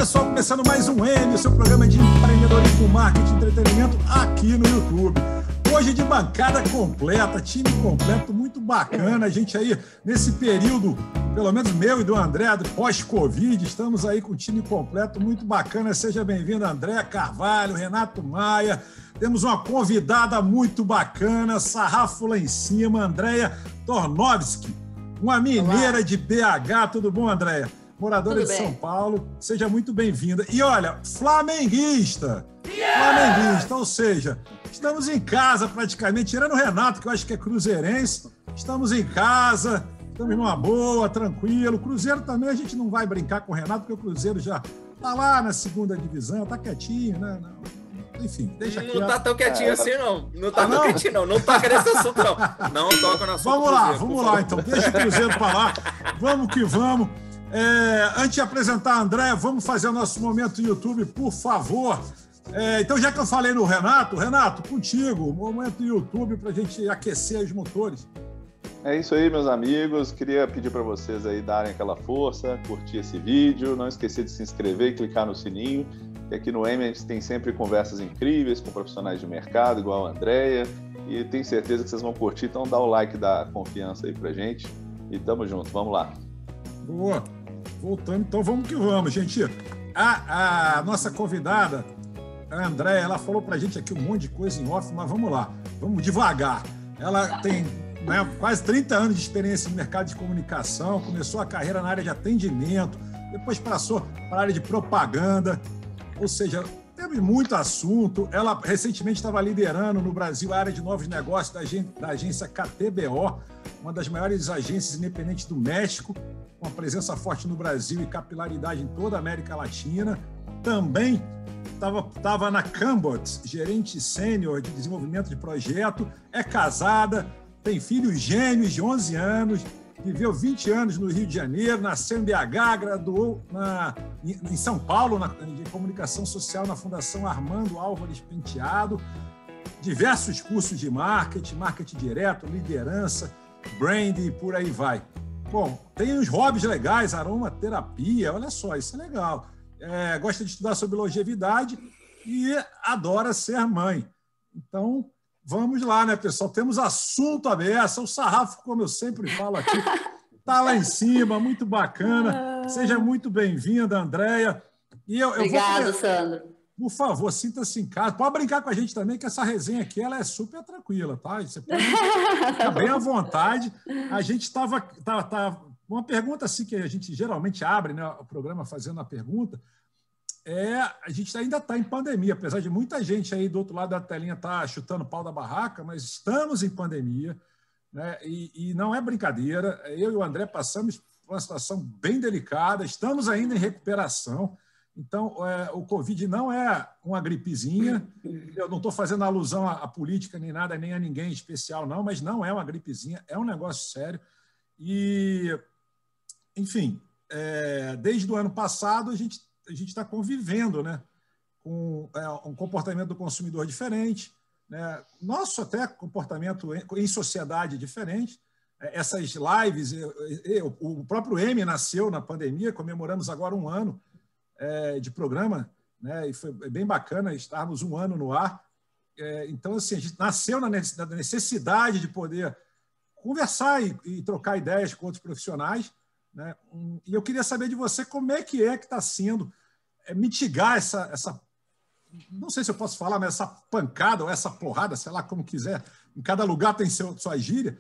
pessoal, começando mais um M, o seu programa de empreendedorismo, marketing e entretenimento aqui no YouTube. Hoje de bancada completa, time completo, muito bacana. A gente aí, nesse período, pelo menos meu e do André, pós-Covid, estamos aí com o time completo, muito bacana. Seja bem-vindo, André Carvalho, Renato Maia. Temos uma convidada muito bacana, sarrafo lá em cima, Andréia Tornovski, uma mineira de BH. Tudo bom, Andréia? Moradora de São Paulo, seja muito bem-vinda. E olha, flamenguista, ou seja, estamos em casa praticamente, tirando o Renato, que eu acho que é cruzeirense, estamos em casa, estamos numa boa, tranquilo. Cruzeiro também a gente não vai brincar com o Renato, porque o Cruzeiro já está lá na segunda divisão, está quietinho, né? Enfim, deixa aqui. Não tá tão quietinho assim, não. Não tá tão quietinho, não. Não toca nesse assunto, não. Não toca no assunto. Vamos lá, então. Deixa o Cruzeiro para lá. Vamos que vamos. Antes de apresentar a Andréia, vamos fazer o nosso momento YouTube, por favor. Então, já que eu falei no Renato, contigo, momento YouTube para a gente aquecer os motores. É isso aí, meus amigos. Queria pedir para vocês aí darem aquela força, curtir esse vídeo, não esquecer de se inscrever e clicar no sininho. E aqui no M a gente tem sempre conversas incríveis com profissionais de mercado, igual a Andréia, e tenho certeza que vocês vão curtir, então dá o like, dá confiança aí pra gente e tamo junto, vamos lá. Boa, voltando, então vamos que vamos, gente. A nossa convidada, a Andréia, ela falou pra gente aqui um monte de coisa em off, mas vamos lá, vamos devagar. Ela tem quase 30 anos de experiência no mercado de comunicação, começou a carreira na área de atendimento, depois passou para a área de propaganda. Ou seja, teve muito assunto. Ela recentemente estava liderando no Brasil a área de novos negócios da agência KTBO, uma das maiores agências independentes do México, com uma presença forte no Brasil e capilaridade em toda a América Latina. Também estava na Cambot, gerente sênior de desenvolvimento de projeto, é casada, tem filhos gêmeos de 11 anos, viveu 20 anos no Rio de Janeiro, nasceu em BH, graduou em São Paulo, de comunicação social na Fundação Armando Álvares Penteado, diversos cursos de marketing direto, liderança, brand e por aí vai. Bom, tem uns hobbies legais, aromaterapia, olha só, isso é legal. Gosta de estudar sobre longevidade e adora ser mãe. Então, vamos lá, né, pessoal? Temos assunto aberto, o sarrafo, como eu sempre falo aqui, está lá em cima, muito bacana. Seja muito bem-vinda, Andréia. Obrigada, Sandro. Por favor, sinta-se em casa. Pode brincar com a gente também, que essa resenha aqui ela é super tranquila, tá? Você pode ficar bem à vontade. A gente estava... Uma pergunta assim que a gente geralmente abre, né, o programa fazendo a pergunta, a gente ainda está em pandemia, apesar de muita gente aí do outro lado da telinha estar chutando pau da barraca, mas estamos em pandemia, né? E não é brincadeira. Eu e o André passamos por uma situação bem delicada, estamos ainda em recuperação. Então, o Covid não é uma gripezinha. Eu não estou fazendo alusão à política nem nada, nem a ninguém especial, não, mas não é uma gripezinha, é um negócio sério. E, enfim, desde o ano passado a gente está convivendo, né, com um comportamento do consumidor diferente, né, nosso até comportamento em sociedade diferente. Essas lives, o próprio M nasceu na pandemia, comemoramos agora um ano de programa, né, e foi bem bacana estarmos um ano no ar. Então, assim, a gente nasceu na necessidade de poder conversar e trocar ideias com outros profissionais, né? E eu queria saber de você como é que está sendo mitigar essa, não sei se eu posso falar, mas essa pancada ou essa porrada, sei lá como quiser, em cada lugar tem sua gíria,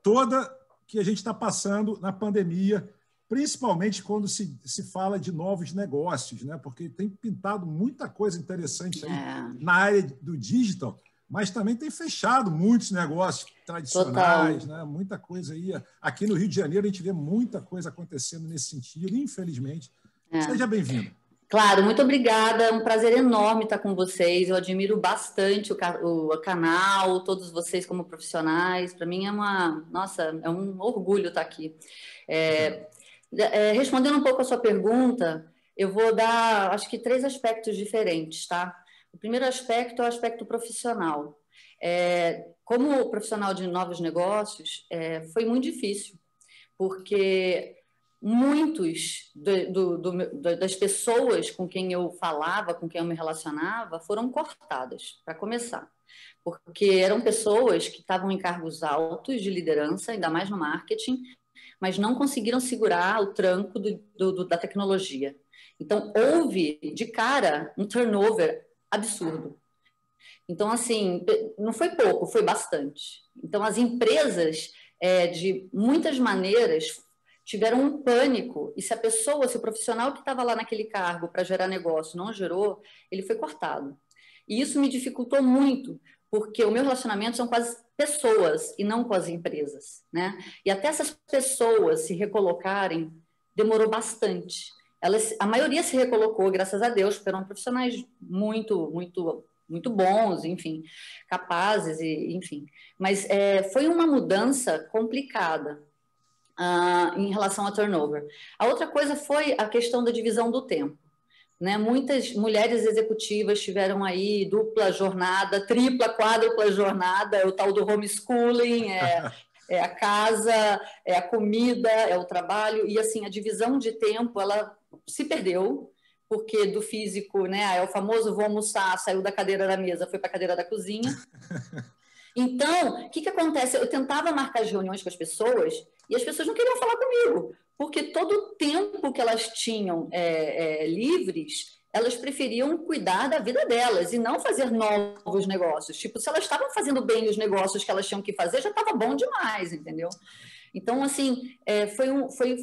toda que a gente está passando na pandemia, principalmente quando se fala de novos negócios, né? Porque tem pintado muita coisa interessante aí na área do digital, mas também tem fechado muitos negócios tradicionais, né? Muita coisa aí. Aqui no Rio de Janeiro a gente vê muita coisa acontecendo nesse sentido, infelizmente. Seja bem-vindo. Claro, muito obrigada. É um prazer enorme estar com vocês. Eu admiro bastante o canal, todos vocês como profissionais. Para mim é um orgulho estar aqui. Respondendo um pouco a sua pergunta, eu vou dar, acho que 3 aspectos diferentes, tá? O primeiro aspecto é o aspecto profissional. Como profissional de novos negócios, foi muito difícil, porque muitos das pessoas com quem eu falava, com quem eu me relacionava, foram cortadas, para começar. Porque eram pessoas que estavam em cargos altos de liderança, ainda mais no marketing, mas não conseguiram segurar o tranco da tecnologia. Então, houve, de cara, um turnover absurdo. Então, assim, não foi pouco, foi bastante. Então, as empresas, de muitas maneiras, tiveram um pânico. E se o profissional que estava lá naquele cargo para gerar negócio não gerou, ele foi cortado. E isso me dificultou muito, porque o meu relacionamento são com as pessoas e não com as empresas, né? E até essas pessoas se recolocarem, demorou bastante. A maioria se recolocou, graças a Deus, porque eram profissionais muito, muito, muito bons, enfim, capazes, enfim. Mas foi uma mudança complicada em relação a turnover. A outra coisa foi a questão da divisão do tempo. Né? Muitas mulheres executivas tiveram aí dupla jornada, tripla, quádrupla jornada, é o tal do homeschooling, é a casa, é a comida, é o trabalho, e assim, a divisão de tempo, ela se perdeu, porque do físico, né, é o famoso vou almoçar, saiu da cadeira da mesa, foi para a cadeira da cozinha. Então, o que acontece? Eu tentava marcar as reuniões com as pessoas e as pessoas não queriam falar comigo, porque todo o tempo que elas tinham livres, elas preferiam cuidar da vida delas e não fazer novos negócios. Tipo, se elas estavam fazendo bem os negócios que elas tinham que fazer, já estava bom demais, entendeu? Então, assim,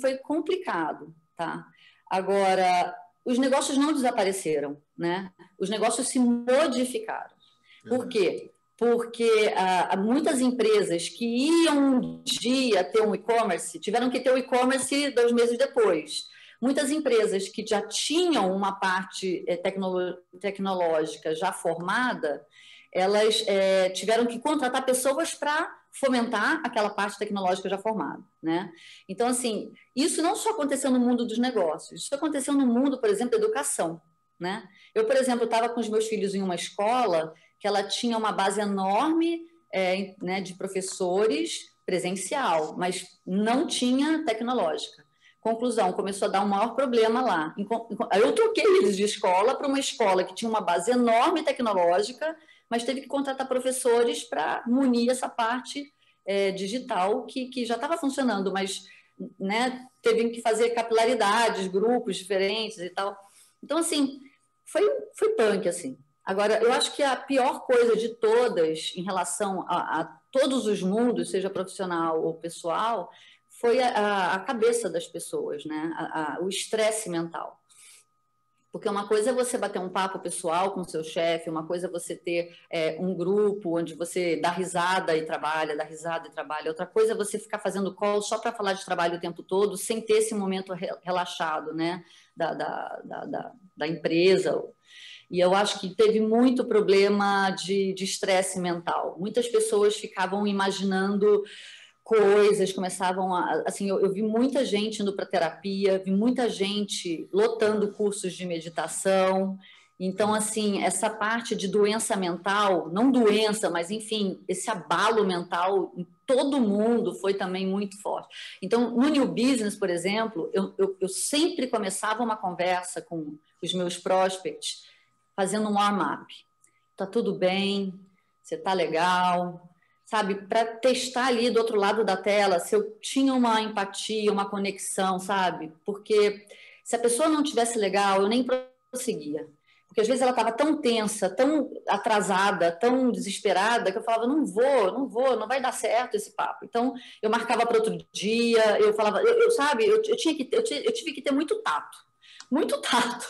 foi complicado, tá? Agora, os negócios não desapareceram, né? Os negócios se modificaram. Por quê? Porque muitas empresas que iam um dia ter um e-commerce, tiveram que ter o e-commerce 2 meses depois. Muitas empresas que já tinham uma parte tecnológica já formada, elas tiveram que contratar pessoas para fomentar aquela parte tecnológica já formada, né? Então, assim, isso não só aconteceu no mundo dos negócios, isso aconteceu no mundo, por exemplo, da educação, né? Eu, por exemplo, estava com os meus filhos em uma escola que ela tinha uma base enorme né, de professores presencial, mas não tinha tecnológica. Conclusão, começou a dar um maior problema lá. Aí eu troquei eles de escola para uma escola que tinha uma base enorme tecnológica, mas teve que contratar professores para munir essa parte digital que já estava funcionando, mas né, teve que fazer capilaridades, grupos diferentes e tal. Então, assim, foi punk, assim. Agora, eu acho que a pior coisa de todas, em relação a todos os mundos, seja profissional ou pessoal, foi a cabeça das pessoas, né? O estresse mental. Porque uma coisa é você bater um papo pessoal com o seu chefe, uma coisa é você ter um grupo onde você dá risada e trabalha, outra coisa é você ficar fazendo call só para falar de trabalho o tempo todo, sem ter esse momento relaxado, né? da empresa. E eu acho que teve muito problema de estresse mental. Muitas pessoas ficavam imaginando coisas, começavam a... Assim, eu vi muita gente indo para terapia, vi muita gente lotando cursos de meditação. Então, assim, essa parte de doença mental, não doença, mas, enfim, esse abalo mental em todo mundo foi também muito forte. Então, no New Business, por exemplo, eu sempre começava uma conversa com os meus prospects fazendo um warm-up. Tá tudo bem? Você tá legal? Sabe? Para testar ali do outro lado da tela se eu tinha uma empatia, uma conexão, sabe? Porque se a pessoa não tivesse legal, eu nem prosseguia. Porque às vezes ela estava tão tensa, tão atrasada, tão desesperada, que eu falava, não vou, não vai dar certo esse papo. Então, eu marcava para outro dia, eu falava, sabe, eu tive que ter muito tato. Muito tato.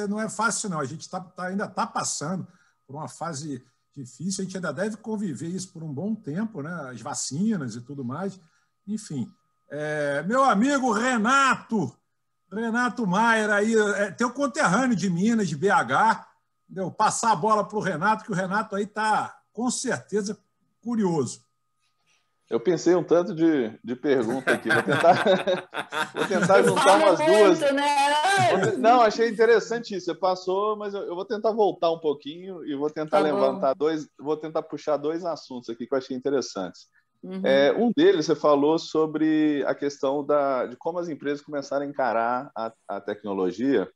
Não é fácil, não. A gente ainda está passando por uma fase difícil, a gente ainda deve conviver isso por um bom tempo, né? As vacinas e tudo mais. Enfim. Meu amigo Renato Maier, aí, teu conterrâneo de Minas, de BH, entendeu? Passar a bola para o Renato, que o Renato aí está, com certeza, curioso. Eu pensei um tanto de pergunta aqui. Vou tentar juntar umas duas. Né? Não, achei interessante isso. Você passou, mas eu vou tentar voltar um pouquinho e vou tentar levantar vou tentar puxar 2 assuntos aqui que eu achei interessantes. Um deles, você falou sobre a questão de como as empresas começaram a encarar a tecnologia,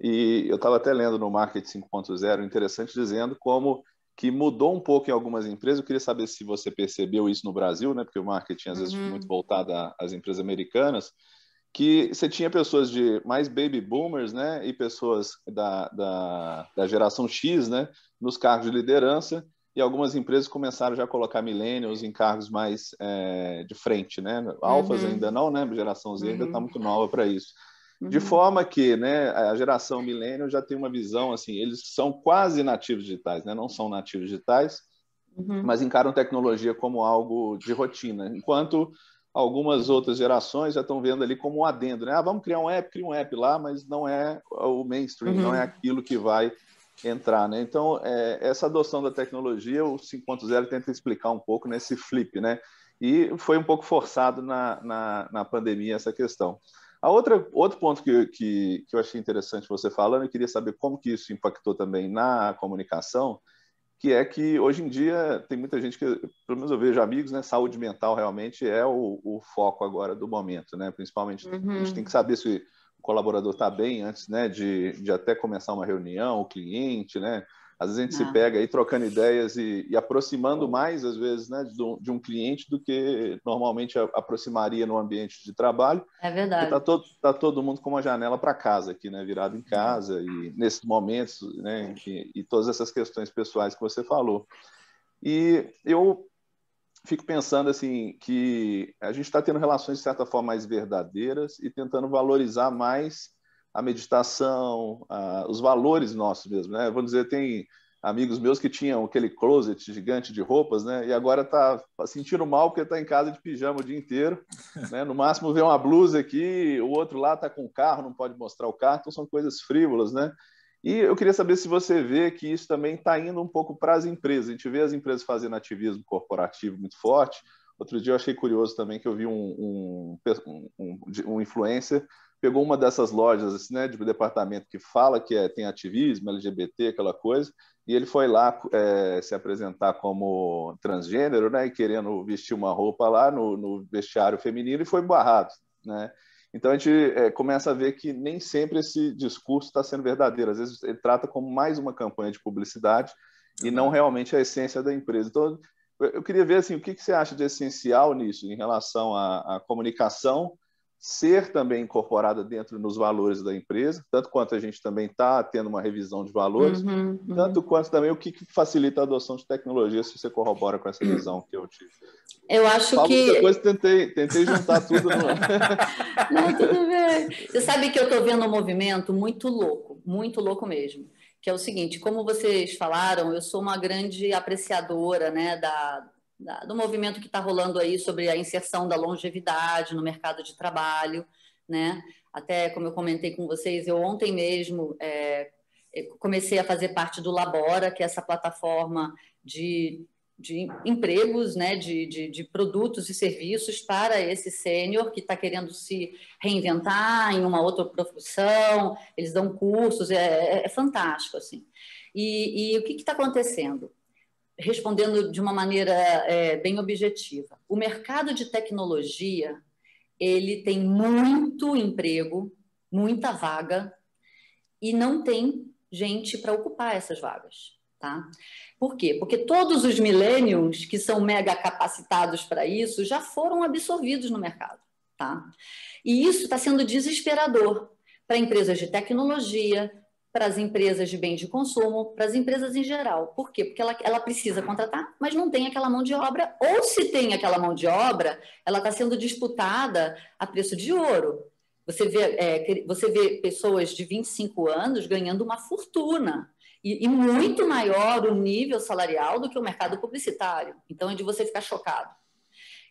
e eu estava até lendo no Marketing 5.0, interessante, dizendo como que mudou um pouco em algumas empresas. Eu queria saber se você percebeu isso no Brasil, né? Porque o marketing às vezes muito voltado às empresas americanas, que você tinha pessoas de mais baby boomers, né? E pessoas da geração X, né? Nos cargos de liderança, e algumas empresas começaram já a colocar millennials em cargos mais de frente, né? Alphas ainda não, né? A geração Z ainda está muito nova para isso. De forma que, né, a geração millennial já tem uma visão, assim, eles são quase nativos digitais, né? Não são nativos digitais, mas encaram tecnologia como algo de rotina, enquanto algumas outras gerações já estão vendo ali como um adendo, né? Ah, vamos criar um app, cria um app lá, mas não é o mainstream, não é aquilo que vai entrar, né? Então, essa adoção da tecnologia, o 5.0 tenta explicar um pouco nesse flip, né? E foi um pouco forçado na pandemia essa questão. Outro ponto que eu achei interessante você falando, eu queria saber como que isso impactou também na comunicação, que é que hoje em dia tem muita gente que, pelo menos eu vejo amigos, né? Saúde mental realmente é o foco agora do momento, né? Principalmente a gente tem que saber se o colaborador está bem antes, né? De até começar uma reunião, o cliente, né? Às vezes a gente se pega aí trocando ideias e aproximando mais, às vezes, né, de um cliente do que normalmente aproximaria no ambiente de trabalho. É verdade. Tá todo mundo com uma janela para casa aqui, né, virado em casa, e nesses momentos, né, e todas essas questões pessoais que você falou. E eu fico pensando assim que a gente está tendo relações de certa forma mais verdadeiras e tentando valorizar mais a meditação, os valores nossos mesmo, né? Vou dizer, tem amigos meus que tinham aquele closet gigante de roupas, né? E agora tá sentindo mal porque tá em casa de pijama o dia inteiro, né? No máximo vê uma blusa aqui, o outro lá tá com o carro, não pode mostrar o carro, então são coisas frívolas, né? E eu queria saber se você vê que isso também está indo um pouco para as empresas. A gente vê as empresas fazendo ativismo corporativo muito forte. Outro dia eu achei curioso também que eu vi um influencer pegou uma dessas lojas assim, né, de departamento que fala que tem ativismo, LGBT, aquela coisa, e ele foi lá se apresentar como transgênero, né, e querendo vestir uma roupa lá no vestiário feminino e foi barrado, né? Então a gente começa a ver que nem sempre esse discurso está sendo verdadeiro. Às vezes ele trata como mais uma campanha de publicidade e não realmente a essência da empresa. Então eu queria ver assim, o que você acha de essencial nisso em relação à comunicação ser também incorporada dentro nos valores da empresa, tanto quanto a gente também está tendo uma revisão de valores, tanto quanto também o que facilita a adoção de tecnologia, se você corrobora com essa visão que eu tive. Eu acho Falo que... Depois tentei juntar tudo. Não, tudo bem. Você sabe que eu estou vendo um movimento muito louco mesmo, que é o seguinte, como vocês falaram, eu sou uma grande apreciadora, né, do movimento que está rolando aí sobre a inserção da longevidade no mercado de trabalho, né? Até como eu comentei com vocês, eu ontem mesmo comecei a fazer parte do Labora, que é essa plataforma de empregos, né? de produtos e serviços para esse sênior que está querendo se reinventar em uma outra profissão, eles dão cursos, é fantástico, assim. E o que está acontecendo? Respondendo de uma maneira bem objetiva. O mercado de tecnologia, ele tem muito emprego, muita vaga, e não tem gente para ocupar essas vagas. Tá? Por quê? Porque todos os millennials que são mega capacitados para isso já foram absorvidos no mercado. Tá? E isso está sendo desesperador para empresas de tecnologia, para as empresas de bens de consumo, para as empresas em geral. Por quê? Porque ela precisa contratar, mas não tem aquela mão de obra, ou se tem aquela mão de obra, ela está sendo disputada a preço de ouro. Você vê pessoas de 25 anos ganhando uma fortuna, e muito maior o nível salarial do que o mercado publicitário. Então, é de você ficar chocado.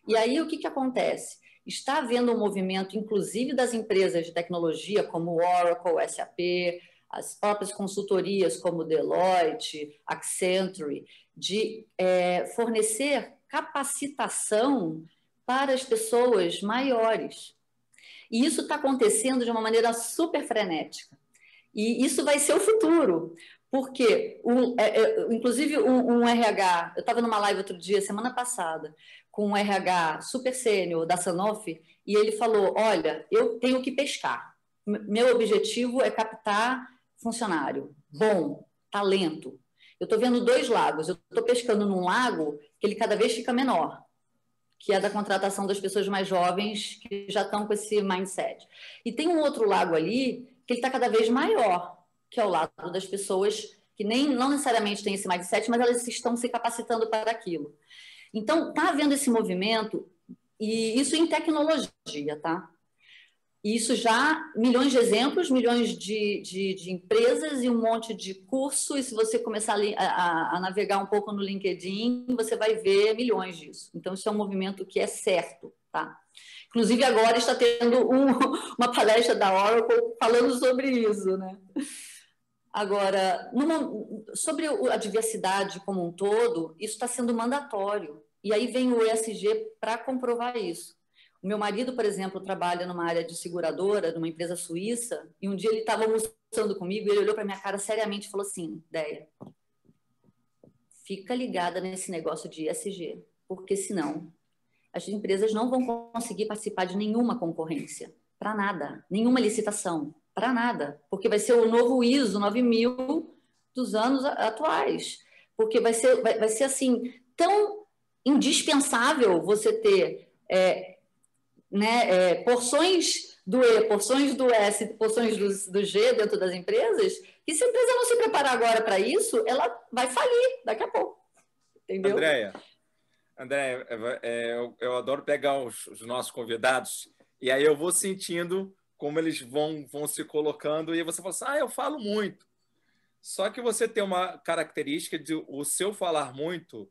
E aí, o que acontece? Está havendo um movimento, inclusive das empresas de tecnologia, como Oracle, SAP, as próprias consultorias como Deloitte, Accenture, de fornecer capacitação para as pessoas maiores. E isso está acontecendo de uma maneira super frenética. E isso vai ser o futuro, porque, inclusive, um RH, eu estava numa live outro dia, semana passada, com um RH super sênior da Sanofi e ele falou, olha, eu tenho que pescar. Meu objetivo é captar funcionário bom, talento. Eu estou vendo 2 lagos. Eu estou pescando num lago que ele cada vez fica menor, que é da contratação das pessoas mais jovens que já estão com esse mindset. E tem um outro lago ali que ele está cada vez maior, que é o lado das pessoas que não necessariamente têm esse mindset, mas elas estão se capacitando para aquilo. Então, está havendo esse movimento, e isso em tecnologia, tá? Isso já, milhões de exemplos, milhões de empresas e um monte de curso, e se você começar a navegar um pouco no LinkedIn, você vai ver milhões disso. Então, isso é um movimento que é certo, tá? Inclusive, agora está tendo uma palestra da Oracle falando sobre isso, né? Agora, sobre a diversidade como um todo, isso está sendo mandatório. E aí vem o ESG para comprovar isso. O meu marido, por exemplo, trabalha numa área de seguradora, numa empresa suíça, e um dia ele estava almoçando comigo e ele olhou para minha cara seriamente e falou assim, Déia, fica ligada nesse negócio de ESG, porque senão as empresas não vão conseguir participar de nenhuma concorrência, para nada, nenhuma licitação, para nada, porque vai ser o novo ISO 9000 dos anos atuais, porque vai ser assim, tão indispensável você ter porções do E, porções do S, porções do G dentro das empresas, que se a empresa não se preparar agora para isso, ela vai falir daqui a pouco. Entendeu? Andréia, eu adoro pegar os nossos convidados e aí eu vou sentindo como eles vão se colocando e você fala assim, eu falo muito. Só que você tem uma característica de o seu falar muito,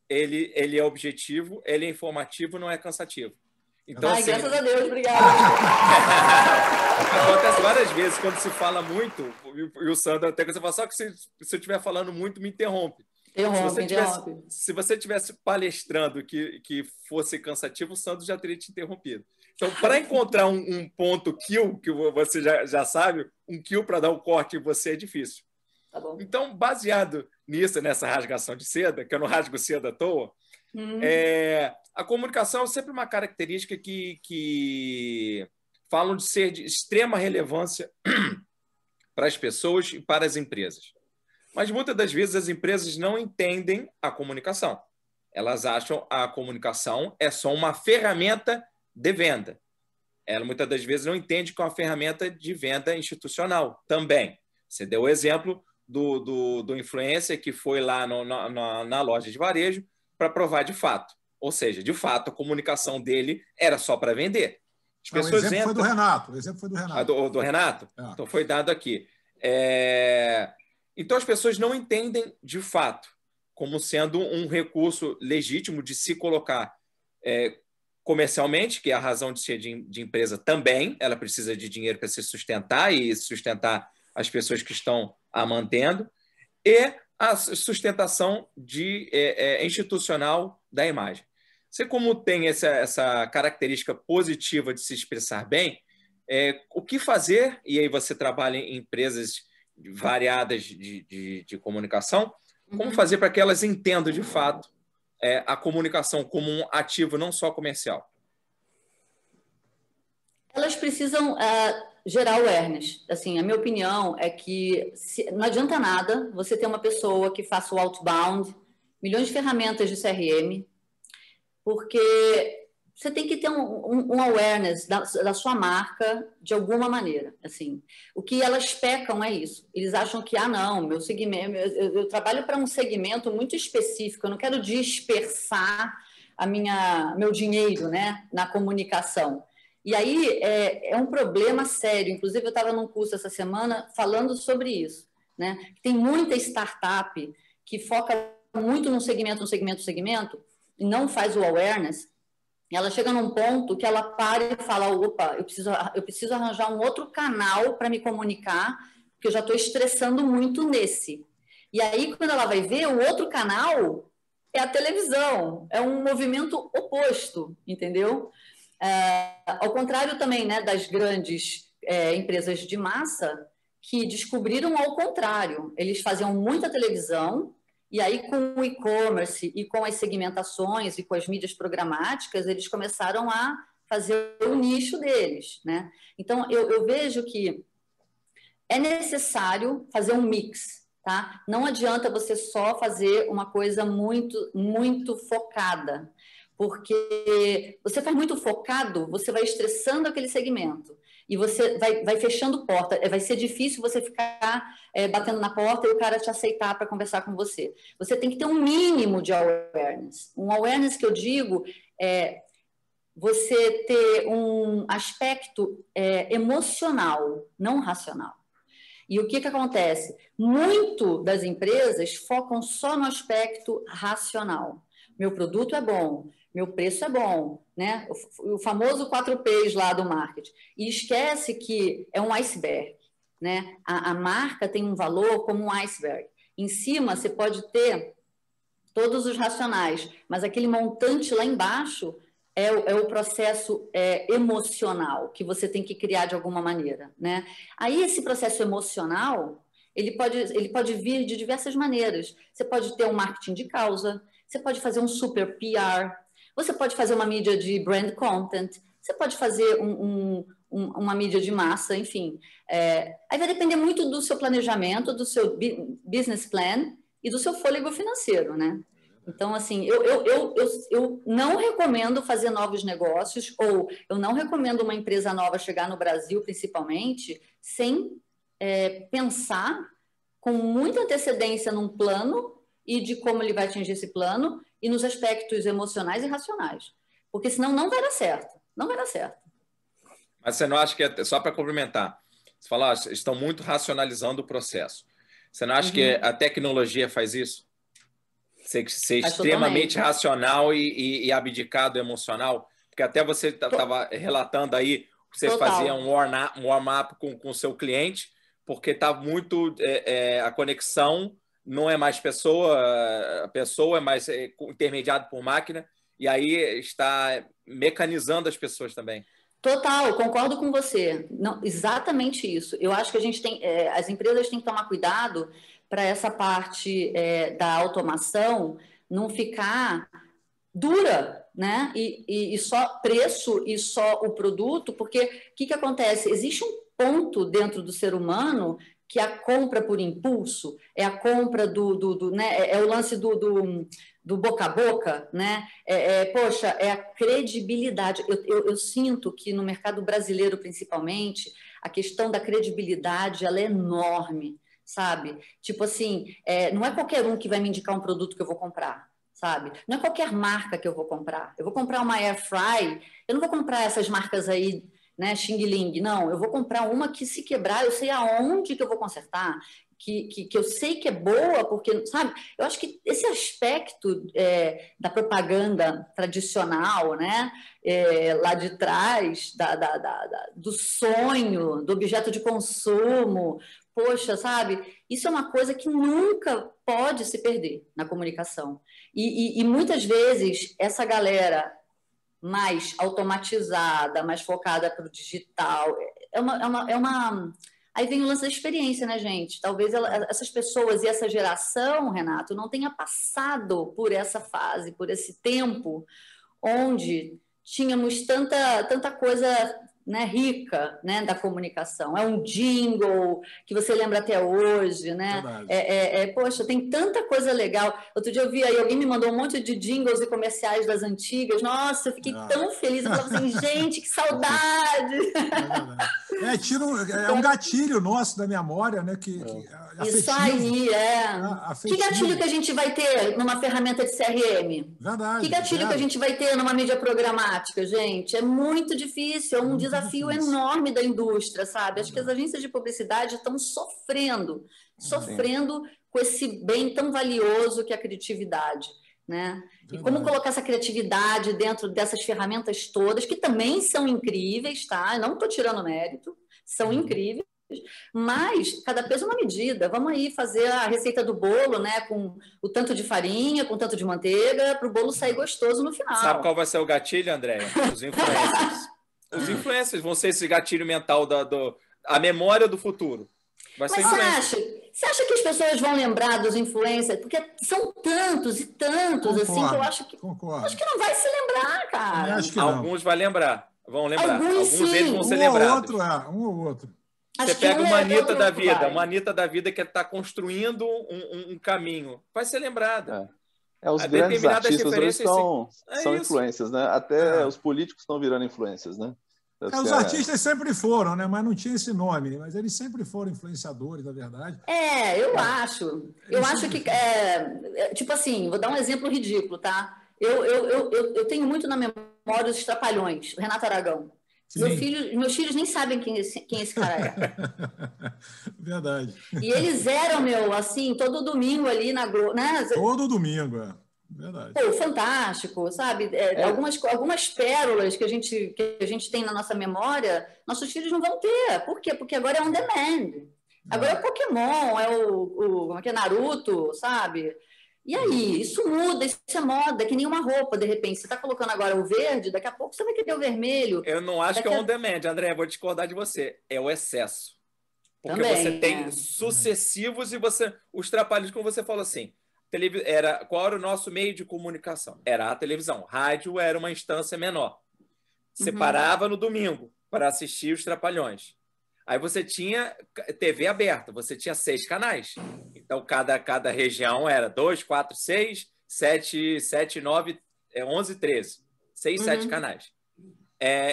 ele é objetivo, ele é informativo, não é cansativo. Então, assim, graças a Deus, obrigada. Acontece várias vezes quando se fala muito, e o Sandro até que você fala, só que se eu estiver falando muito, me interrompe. Se você estivesse palestrando que fosse cansativo, o Sandro já teria te interrompido. Então, para encontrar um ponto kill, que você já sabe, um kill para dar um corte em você é difícil. Tá bom. Então, baseado nessa rasgação de seda, que eu não rasgo seda à toa, a comunicação é sempre uma característica que falam de ser de extrema relevância para as pessoas e para as empresas. Mas muitas das vezes as empresas não entendem a comunicação. Elas acham a comunicação é só uma ferramenta de venda. Ela muitas das vezes não entende que é uma ferramenta de venda institucional também. Você deu o exemplo do influencer que foi lá na loja de varejo para provar de fato. Ou seja, de fato, a comunicação dele era só para vender. O exemplo foi do Renato. O exemplo foi do Renato. Do Renato? É. Então foi dado aqui. Então as pessoas não entendem de fato como sendo um recurso legítimo de se colocar comercialmente, que é a razão de ser de empresa também. Ela precisa de dinheiro para se sustentar e sustentar as pessoas que estão a mantendo. E a sustentação institucional da imagem. Você, como tem essa característica positiva de se expressar bem, o que fazer, e aí você trabalha em empresas variadas de comunicação, como fazer para que elas entendam, de fato, a comunicação como um ativo não só comercial? Elas precisam gerar awareness. Assim, a minha opinião é que não adianta nada você ter uma pessoa que faça o outbound, milhões de ferramentas de CRM, porque você tem que ter um awareness da sua marca de alguma maneira. Assim, o que elas pecam é isso. Eles acham que, não, meu segmento, eu trabalho para um segmento muito específico, eu não quero dispersar meu dinheiro, né, na comunicação. E aí é um problema sério. Inclusive, eu estava num curso essa semana falando sobre isso, né? Tem muita startup que foca muito no segmento, e não faz o awareness. Ela chega num ponto que ela para e fala, opa, eu preciso arranjar um outro canal para me comunicar, porque eu já estou estressando muito nesse. E aí, quando ela vai ver, o outro canal é a televisão, é um movimento oposto, entendeu? Ao contrário também, né, das grandes empresas de massa, que descobriram ao contrário. Eles faziam muita televisão E aí, com o e-commerce e com as segmentações e com as mídias programáticas, eles começaram a fazer o nicho deles, né? Então, eu vejo que é necessário fazer um mix, tá? Não adianta você só fazer uma coisa muito focada, porque você faz muito focado, você vai estressando aquele segmento e você vai fechando porta. Vai ser difícil você ficar batendo na porta e o cara te aceitar para conversar com você. Você tem que ter um mínimo de awareness. Um awareness que eu digo é você ter um aspecto emocional, não racional. E o que acontece? Muito das empresas focam só no aspecto racional. Meu produto é bom, meu preço é bom, né? O famoso 4Ps lá do marketing. E esquece que é um iceberg, né? A marca tem um valor como um iceberg. Em cima você pode ter todos os racionais, mas aquele montante lá embaixo é o processo emocional que você tem que criar de alguma maneira, né? Aí esse processo emocional, ele pode vir de diversas maneiras. Você pode ter um marketing de causa, você pode fazer um super PR, você pode fazer uma mídia de brand content, você pode fazer uma mídia de massa, enfim. Aí vai depender muito do seu planejamento, do seu business plan e do seu fôlego financeiro, né? Então, assim, eu não recomendo fazer novos negócios, ou eu não recomendo uma empresa nova chegar no Brasil, principalmente, sem pensar com muita antecedência num plano e de como ele vai atingir esse plano e nos aspectos emocionais e racionais. Porque senão não vai dar certo. Não vai dar certo. Mas você não acha que, só para complementar, você fala, estão muito racionalizando o processo. Você não acha que a tecnologia faz isso? Ser extremamente racional e abdicado emocional? Porque até você estava relatando aí, vocês faziam um warm-up com o seu cliente, porque está muito... a conexão não é mais pessoa, a pessoa é mais intermediado por máquina, e aí está mecanizando as pessoas também. Total, concordo com você. Não, exatamente isso. Eu acho que a gente tem, as empresas têm que tomar cuidado para essa parte da automação não ficar dura, né? E só preço e só o produto, porque o que acontece? Existe um ponto dentro do ser humano que a compra por impulso é a compra né? É o lance do boca a boca, né? Poxa, é a credibilidade. Eu sinto que no mercado brasileiro, principalmente, a questão da credibilidade ela é enorme, sabe? Tipo assim, não é qualquer um que vai me indicar um produto que eu vou comprar, sabe? Não é qualquer marca que eu vou comprar. Eu vou comprar uma Air Fry, eu não vou comprar essas marcas aí, né, Xing Ling, não. Eu vou comprar uma que, se quebrar, eu sei aonde que eu vou consertar, que eu sei que é boa, porque, sabe? Eu acho que esse aspecto da propaganda tradicional, né, lá de trás, do sonho, do objeto de consumo, poxa, sabe? Isso é uma coisa que nunca pode se perder na comunicação. E muitas vezes, essa galera mais automatizada, mais focada para o digital, Aí vem o lance da experiência, né, gente? Talvez essas pessoas e essa geração, Renato, não tenha passado por essa fase, por esse tempo, onde tínhamos tanta coisa, né, rica, né, da comunicação. É um jingle que você lembra até hoje, né? Poxa, tem tanta coisa legal. Outro dia eu vi aí, alguém me mandou um monte de jingles e comerciais das antigas. Nossa, eu fiquei tão feliz. Eu falava assim, gente, que saudade! É um gatilho nosso da memória, né? Isso aí, Que gatilho que a gente vai ter numa ferramenta de CRM? Verdade. Que gatilho que a gente vai ter numa mídia programática, gente? É muito difícil, é um desafio enorme da indústria, sabe? Acho que as agências de publicidade estão sofrendo com esse bem tão valioso que é a criatividade, né? E como colocar essa criatividade dentro dessas ferramentas todas, que também são incríveis, tá? Eu não estou tirando mérito, são incríveis, mas cada peso uma medida. Vamos aí fazer a receita do bolo, né? Com o tanto de farinha, com o tanto de manteiga, para o bolo sair gostoso no final. Sabe qual vai ser o gatilho, Andréia? Os influencers. Os influencers vão ser esse gatilho mental a memória do futuro. Mas você acha que as pessoas vão lembrar dos influencers? Porque são tantos e tantos, Concordo, assim, que eu acho que não vai se lembrar, cara. Acho que alguns vão lembrar. Alguns deles vão ser um lembrados. Um ou outro. Você pega uma Anitta da vida, uma Anitta da vida que está construindo um caminho. Vai ser lembrada. Os grandes artistas hoje são influências, né? Até os políticos estão virando influências, né? Os artistas sempre foram, né? Mas não tinha esse nome. Mas eles sempre foram influenciadores, na verdade. Eu acho. Eu acho que, tipo assim, vou dar um exemplo ridículo, tá? Eu tenho muito na memória os Trapalhões, o Renato Aragão. Meus filhos nem sabem quem esse cara é. Verdade. E eles eram, assim, todo domingo ali na Globo, né? Todo domingo, verdade. Pô, fantástico, sabe? Algumas pérolas que a gente tem na nossa memória, nossos filhos não vão ter. Por quê? Porque agora é on demand. Agora é o Pokémon, como é que é, Naruto, sabe? E aí, isso muda, isso é moda, que nem uma roupa, de repente. Você está colocando agora o verde, daqui a pouco você vai querer o vermelho. Eu não acho que é on demand, André, vou discordar de você. É o excesso. Porque também, você tem sucessivos e os Trapalhões, como você falou assim, qual era o nosso meio de comunicação? Era a televisão. Rádio era uma instância menor. Você parava no domingo para assistir os Trapalhões. Aí você tinha TV aberta, você tinha 6 canais. Então, cada região era 2, 4, 6, 7, 9, 11, 13. 6, 7 canais.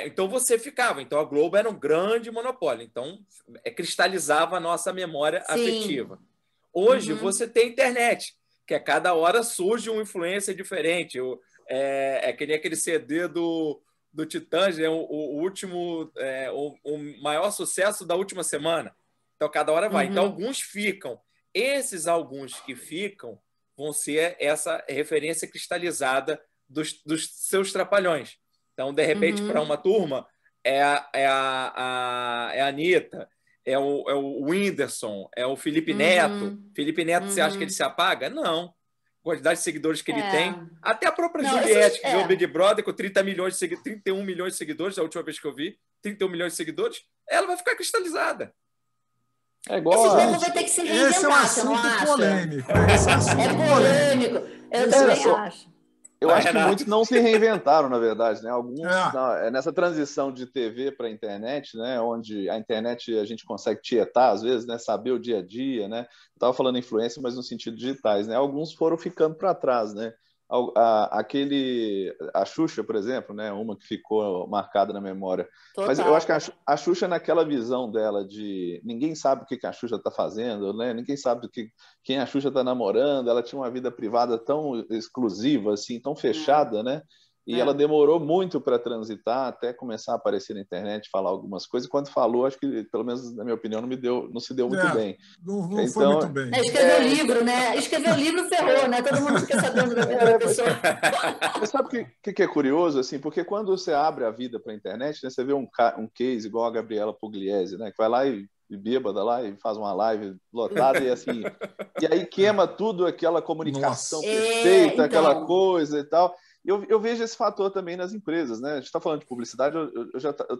Então, você ficava. Então, a Globo era um grande monopólio. Então, cristalizava a nossa memória afetiva. Hoje, você tem internet, que a cada hora surge uma influência diferente. Que nem aquele CD do Titãs, o último, o maior sucesso da última semana. Então, cada hora vai. Então, alguns ficam. Esses alguns que ficam vão ser essa referência cristalizada dos seus Trapalhões. Então, de repente, para uma turma, é a Anitta, é o Whindersson, é o Felipe Neto. Felipe Neto, você acha que ele se apaga? Não. Quantidade de seguidores que ele tem. Até a própria Juliette, que viu o Big Brother com 31 milhões de seguidores, a última vez que eu vi, 31 milhões de seguidores, ela vai ficar cristalizada. Esse povo vai ter que se reinventar, esse é um assunto polêmico. Esse assunto polêmico. Eu também acho. Eu acho que muitos não se reinventaram, na verdade, né? Alguns nessa transição de TV para a internet, né? Onde a internet a gente consegue tietar às vezes, né? Saber o dia a dia, né? Estava falando influência, mas no sentido digitais, né? Alguns foram ficando para trás, né? A Xuxa, por exemplo, né? Uma que ficou marcada na memória. Total. Mas eu acho que a Xuxa, naquela visão dela de ninguém sabe o que a Xuxa está fazendo, né? Ninguém sabe quem a Xuxa está namorando. Ela tinha uma vida privada tão exclusiva, assim, tão fechada, né? E ela demorou muito para transitar até começar a aparecer na internet, falar algumas coisas. Quando falou, acho que, pelo menos na minha opinião, não se deu muito bem. Não foi muito bem. Escreveu livro, né? Escreveu livro, ferrou, né? Todo mundo fica sabendo da vida da pessoa. Mas sabe o que é curioso? Assim, porque quando você abre a vida para a internet, né, você vê um case igual a Gabriela Pugliese, né, que vai lá e bêbada lá e faz uma live lotada e assim... E aí queima tudo, aquela comunicação perfeita, aquela coisa e tal... Eu vejo esse fator também nas empresas, né? A gente está falando de publicidade,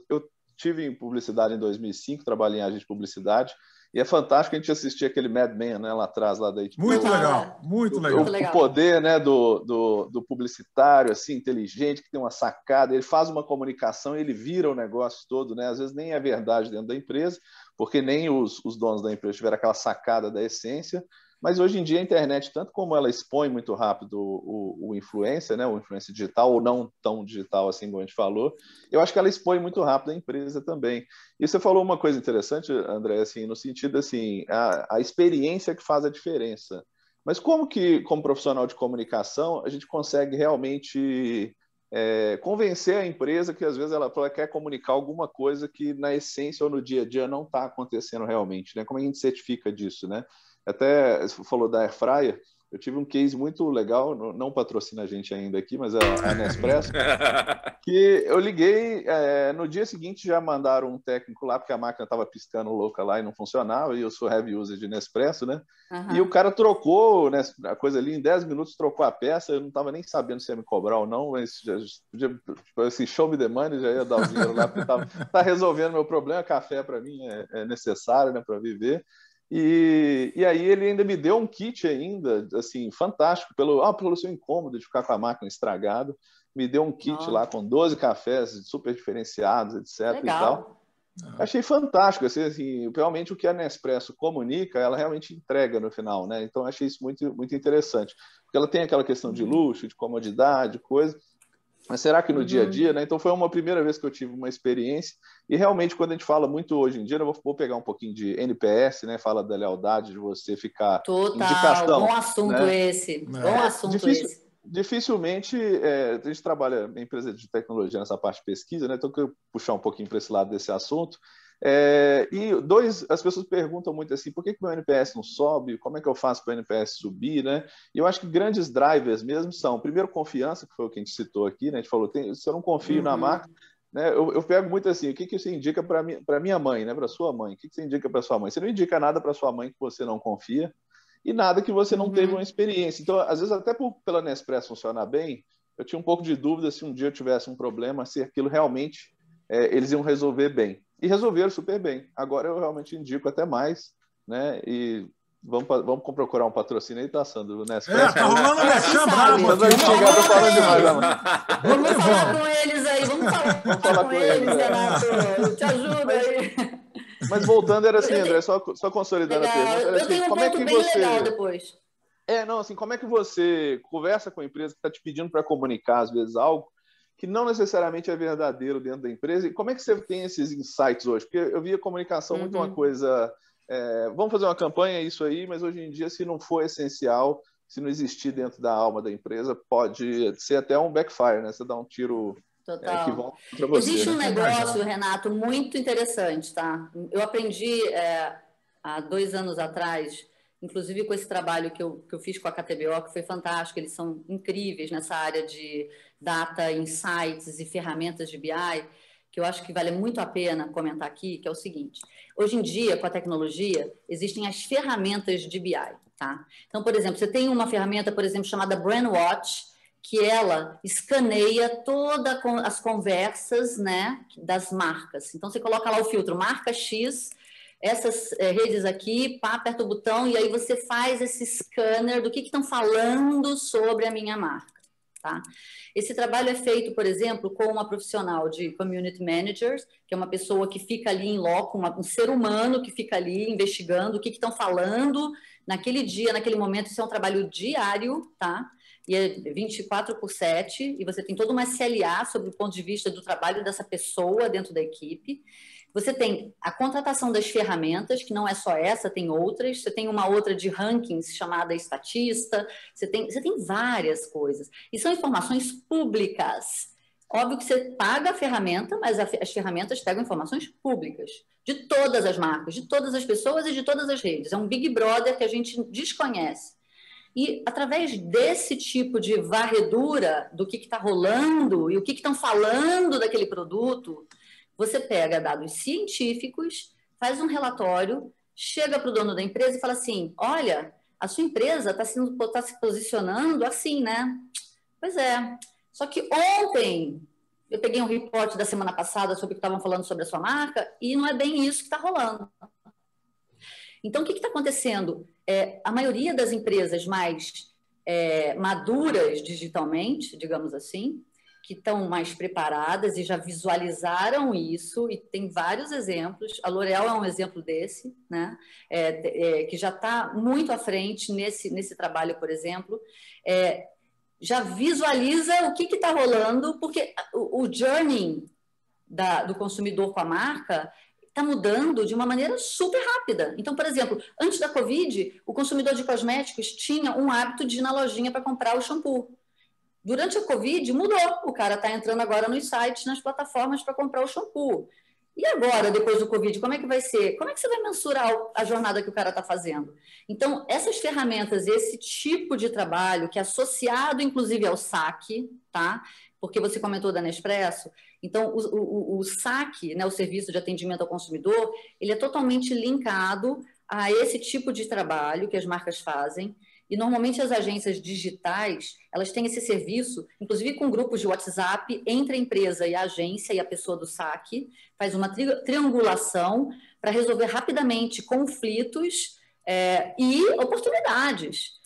eu tive em publicidade em 2005, trabalhei em agente de publicidade, e é fantástico a gente assistir aquele Mad Men, né, lá atrás, lá da HBO. Muito legal, muito legal. O poder, né, do publicitário, assim, inteligente, que tem uma sacada, ele faz uma comunicação e ele vira o negócio todo, né? Às vezes nem é verdade dentro da empresa, porque nem os donos da empresa tiveram aquela sacada da essência. Mas hoje em dia a internet, tanto como ela expõe muito rápido o influencer, né, o influencer digital, ou não tão digital assim como a gente falou, eu acho que ela expõe muito rápido a empresa também. E você falou uma coisa interessante, André, assim, no sentido assim, a experiência que faz a diferença. Mas como que, como profissional de comunicação, a gente consegue realmente convencer a empresa que às vezes ela quer comunicar alguma coisa que na essência ou no dia a dia não está acontecendo realmente, né? Como a gente certifica disso, né? Até você falou da Airfryer, Eu tive um case muito legal, não patrocina a gente ainda aqui, mas a Nespresso, que eu liguei, no dia seguinte já mandaram um técnico lá, porque a máquina estava piscando louca lá e não funcionava, e eu sou heavy user de Nespresso, né? Uhum. E o cara trocou, né, a coisa ali, em 10 minutos trocou a peça, eu não estava nem sabendo se ia me cobrar ou não, mas já podia, assim, show me the money, já ia dar o dinheiro lá, porque tá resolvendo meu problema, café para mim é necessário, né, para viver. E aí ele ainda me deu um kit ainda, assim, fantástico, pelo seu incômodo de ficar com a máquina estragada, me deu um kit lá com 12 cafés super diferenciados, etc. Legal. E tal. Achei fantástico, assim, realmente o que a Nespresso comunica, ela realmente entrega no final, né? Então achei isso muito, muito interessante, porque ela tem aquela questão de luxo, de comodidade, coisa. Mas será que no dia a dia, né? Então foi uma primeira vez que eu tive uma experiência e realmente quando a gente fala muito hoje em dia, eu vou pegar um pouquinho de NPS, né? Fala da lealdade de você ficar indicação. Bom assunto, né? Esse, bom assunto esse. Dificilmente, a gente trabalha em empresa de tecnologia nessa parte de pesquisa, né? Então eu quero puxar um pouquinho para esse lado desse assunto. As pessoas perguntam muito assim, por que meu NPS não sobe? Como é que eu faço para o NPS subir, né? E eu acho que grandes drivers mesmo são, primeiro, confiança, que foi o que a gente citou aqui, né? A gente falou, se eu não confio na marca, né? Eu pego muito assim, o que você indica para minha mãe, né? Para sua mãe? O que você indica para sua mãe? Você não indica nada para sua mãe que você não confia e nada que você não teve uma experiência. Então, às vezes, até pela Nespresso funcionar bem, eu tinha um pouco de dúvida se um dia eu tivesse um problema, se aquilo realmente eles iam resolver bem. E resolveram super bem. Agora eu realmente indico até mais, né? E vamos procurar um patrocínio aí, tá, Sandro? Nespresso. Tá rolando merchan bravo. Tô falando demais, vamos falar com eles aí, vamos falar com eles, Renato. Te ajuda aí. Mas voltando, era assim, André, só consolidando a pergunta. Era assim, eu tenho um ponto bem legal depois. Como é que você conversa com a empresa que está te pedindo para comunicar, às vezes, algo que não necessariamente é verdadeiro dentro da empresa? E como é que você tem esses insights hoje? Porque eu vi a comunicação muito uma coisa... vamos fazer uma campanha, isso aí, mas hoje em dia, se não for essencial, se não existir dentro da alma da empresa, pode ser até um backfire, né? Você dá um tiro que volta para você. Existe um negócio, Renato, muito interessante, tá? Eu aprendi há 2 anos atrás, inclusive com esse trabalho que eu fiz com a KTBO, que foi fantástico, eles são incríveis nessa área de data, insights e ferramentas de BI, que eu acho que vale muito a pena comentar aqui, que é o seguinte: hoje em dia, com a tecnologia, existem as ferramentas de BI, tá? Então, por exemplo, você tem uma ferramenta, por exemplo, chamada Brandwatch, que ela escaneia todas as conversas, né, das marcas. Então, você coloca lá o filtro marca X, essas redes aqui, aperta o botão e aí você faz esse scanner do que estão falando sobre a minha marca. Tá? Esse trabalho é feito, por exemplo, com uma profissional de community managers, que é uma pessoa que fica ali em loco, um ser humano que fica ali investigando o que estão falando naquele dia, naquele momento. Isso é um trabalho diário, tá? E é 24/7, e você tem toda uma SLA sobre o ponto de vista do trabalho dessa pessoa dentro da equipe. Você tem a contratação das ferramentas, que não é só essa, tem outras. Você tem uma outra de rankings chamada Estatista. Você tem várias coisas. E são informações públicas. Óbvio que você paga a ferramenta, mas as ferramentas pegam informações públicas. De todas as marcas, de todas as pessoas e de todas as redes. É um Big Brother que a gente desconhece. E através desse tipo de varredura do que está rolando e o que estão falando daquele produto, você pega dados científicos, faz um relatório, chega para o dono da empresa e fala assim: olha, a sua empresa está se posicionando assim, né? Pois é. Só que ontem eu peguei um report da semana passada sobre o que estavam falando sobre a sua marca e não é bem isso que está rolando. Então, o que está acontecendo? A maioria das empresas mais maduras digitalmente, digamos assim, que estão mais preparadas e já visualizaram isso, e tem vários exemplos. A L'Oréal é um exemplo desse, né? Que já está muito à frente nesse trabalho, por exemplo. Já visualiza o que está rolando, porque o journey do consumidor com a marca está mudando de uma maneira super rápida. Então, por exemplo, antes da Covid, o consumidor de cosméticos tinha um hábito de ir na lojinha para comprar o shampoo. Durante a Covid, mudou. O cara está entrando agora nos sites, nas plataformas para comprar o shampoo. E agora, depois do Covid, como é que vai ser? Como é que você vai mensurar a jornada que o cara está fazendo? Então, essas ferramentas, esse tipo de trabalho, que é associado, inclusive, ao saque, tá? Porque você comentou da Nespresso, então o saque, né, o serviço de atendimento ao consumidor, ele é totalmente linkado a esse tipo de trabalho que as marcas fazem. E, normalmente, as agências digitais, elas têm esse serviço, inclusive com grupos de WhatsApp, entre a empresa e a agência e a pessoa do saque, faz uma triangulação para resolver rapidamente conflitos e oportunidades.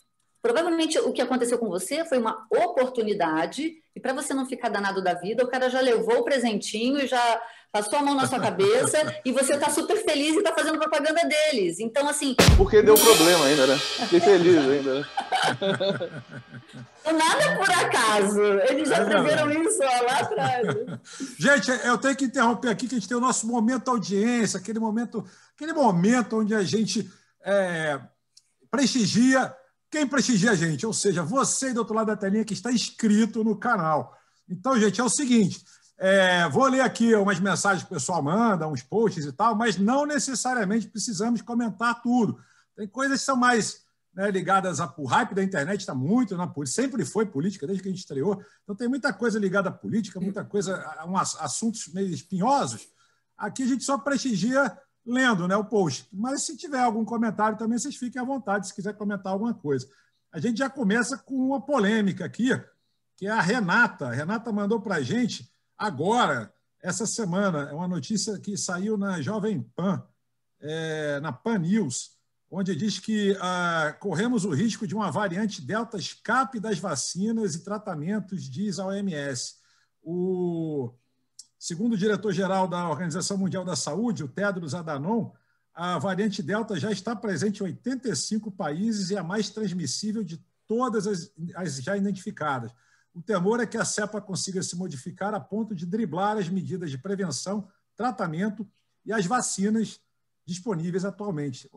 Provavelmente, o que aconteceu com você foi uma oportunidade, e para você não ficar danado da vida, o cara já levou o presentinho e já passou a mão na sua cabeça e você está super feliz e está fazendo propaganda deles. Então, assim... Porque deu problema ainda, né? Fiquei feliz ainda, né? Nada por acaso. Eles já aprenderam isso lá atrás. Gente, eu tenho que interromper aqui, que a gente tem o nosso momento audiência, aquele momento onde a gente prestigia quem prestigia a gente, ou seja, você do outro lado da telinha que está inscrito no canal. Então, gente, é o seguinte... vou ler aqui umas mensagens que o pessoal manda, uns posts e tal, mas não necessariamente precisamos comentar tudo. Tem coisas que são mais ligadas ao hype da internet, está muito na política, sempre foi política, desde que a gente estreou. Então tem muita coisa ligada à política, muita coisa, assuntos meio espinhosos. Aqui a gente só prestigia lendo, né, o post. Mas se tiver algum comentário também, vocês fiquem à vontade, se quiser comentar alguma coisa. A gente já começa com uma polêmica aqui, que é a Renata. A Renata mandou para a gente agora, essa semana, é uma notícia que saiu na Jovem Pan, na Pan News, onde diz que corremos o risco de uma variante Delta escape das vacinas e tratamentos, diz a OMS. Segundo o diretor-geral da Organização Mundial da Saúde, o Tedros Adhanom, a variante Delta já está presente em 85 países e é a mais transmissível de todas as já identificadas. O temor é que a cepa consiga se modificar a ponto de driblar as medidas de prevenção, tratamento e as vacinas disponíveis atualmente.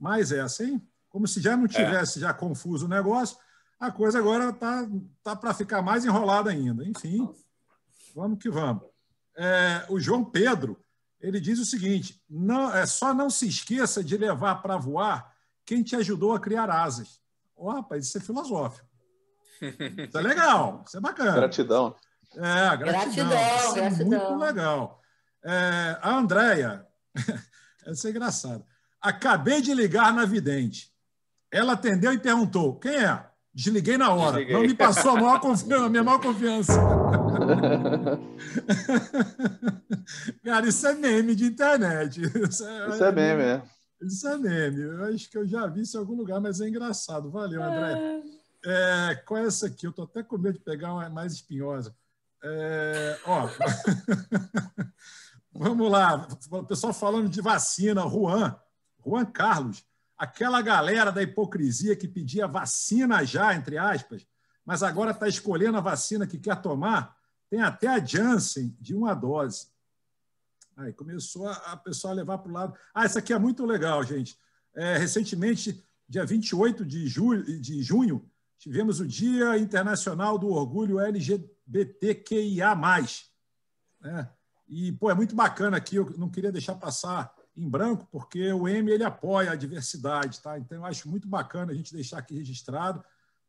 Mais essa, hein? Como se já não tivesse já confuso o negócio, a coisa agora tá para ficar mais enrolada ainda. Enfim, vamos que vamos. O João Pedro, ele diz o seguinte, só não se esqueça de levar para voar quem te ajudou a criar asas. Rapaz, isso é filosófico. Isso é legal, isso é bacana. Gratidão. Gratidão. Isso é muito legal. A Andréia, essa é engraçada. Acabei de ligar na vidente. Ela atendeu e perguntou: quem é? Desliguei na hora. Desliguei. Não me passou a minha maior confiança. Cara, isso é meme de internet. Isso é meme, é. Isso é meme. Eu acho que eu já vi isso em algum lugar, mas é engraçado. Valeu, André. Qual é essa aqui? Eu estou até com medo de pegar uma mais espinhosa. Vamos lá. O pessoal falando de vacina. Juan Carlos. Aquela galera da hipocrisia que pedia vacina já, entre aspas, mas agora está escolhendo a vacina que quer tomar, tem até a Janssen de uma dose. Aí começou a pessoa a levar para o lado. Essa aqui é muito legal, gente. Recentemente, dia 28 de junho, tivemos o Dia Internacional do Orgulho LGBTQIA+. E, é muito bacana aqui, eu não queria deixar passar em branco, porque o M ele apoia a diversidade, tá? Então eu acho muito bacana a gente deixar aqui registrado,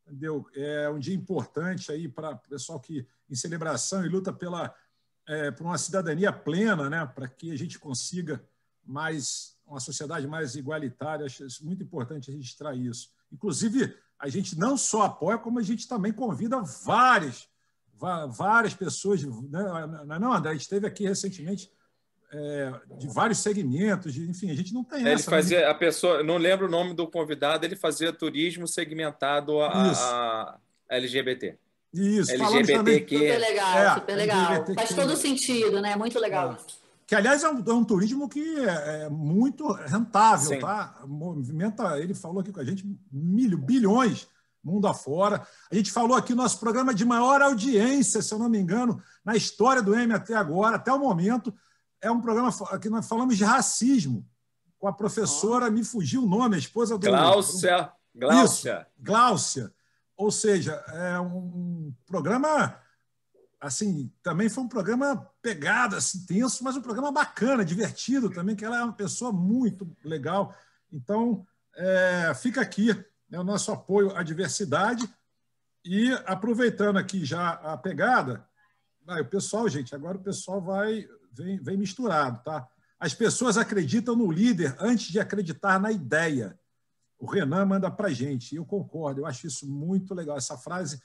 entendeu? É um dia importante aí para o pessoal que em celebração e luta por uma cidadania plena, né? Para que a gente consiga uma sociedade mais igualitária. Acho muito importante registrar isso. Inclusive, a gente não só apoia, como a gente também convida várias pessoas, né? Não, André, a gente esteve aqui recentemente de vários segmentos, enfim, a gente não tem essa. Ele fazia, a pessoa, não lembro o nome do convidado, ele fazia turismo segmentado a LGBT. Isso, LGBTQ. Super legal, super legal. LGBTQ. Faz todo sentido, né? Muito legal isso. Que, aliás, é um turismo que é muito rentável, sim, tá? Movimenta, ele falou aqui com a gente, bilhões mundo afora. A gente falou aqui no nosso programa de maior audiência, se eu não me engano, na história do M até agora, até o momento. É um programa que nós falamos de racismo, com a professora, me fugiu o nome, a esposa do... Gláucia. Isso, Gláucia. Ou seja, é um programa assim, também foi um programa pegado, assim, tenso, mas um programa bacana, divertido também, que ela é uma pessoa muito legal. Então, fica aqui, né, o nosso apoio à diversidade. E aproveitando aqui já a pegada, o pessoal, gente, agora o pessoal vem misturado, tá? As pessoas acreditam no líder antes de acreditar na ideia. O Renan manda para a gente, e eu concordo, eu acho isso muito legal. Essa frase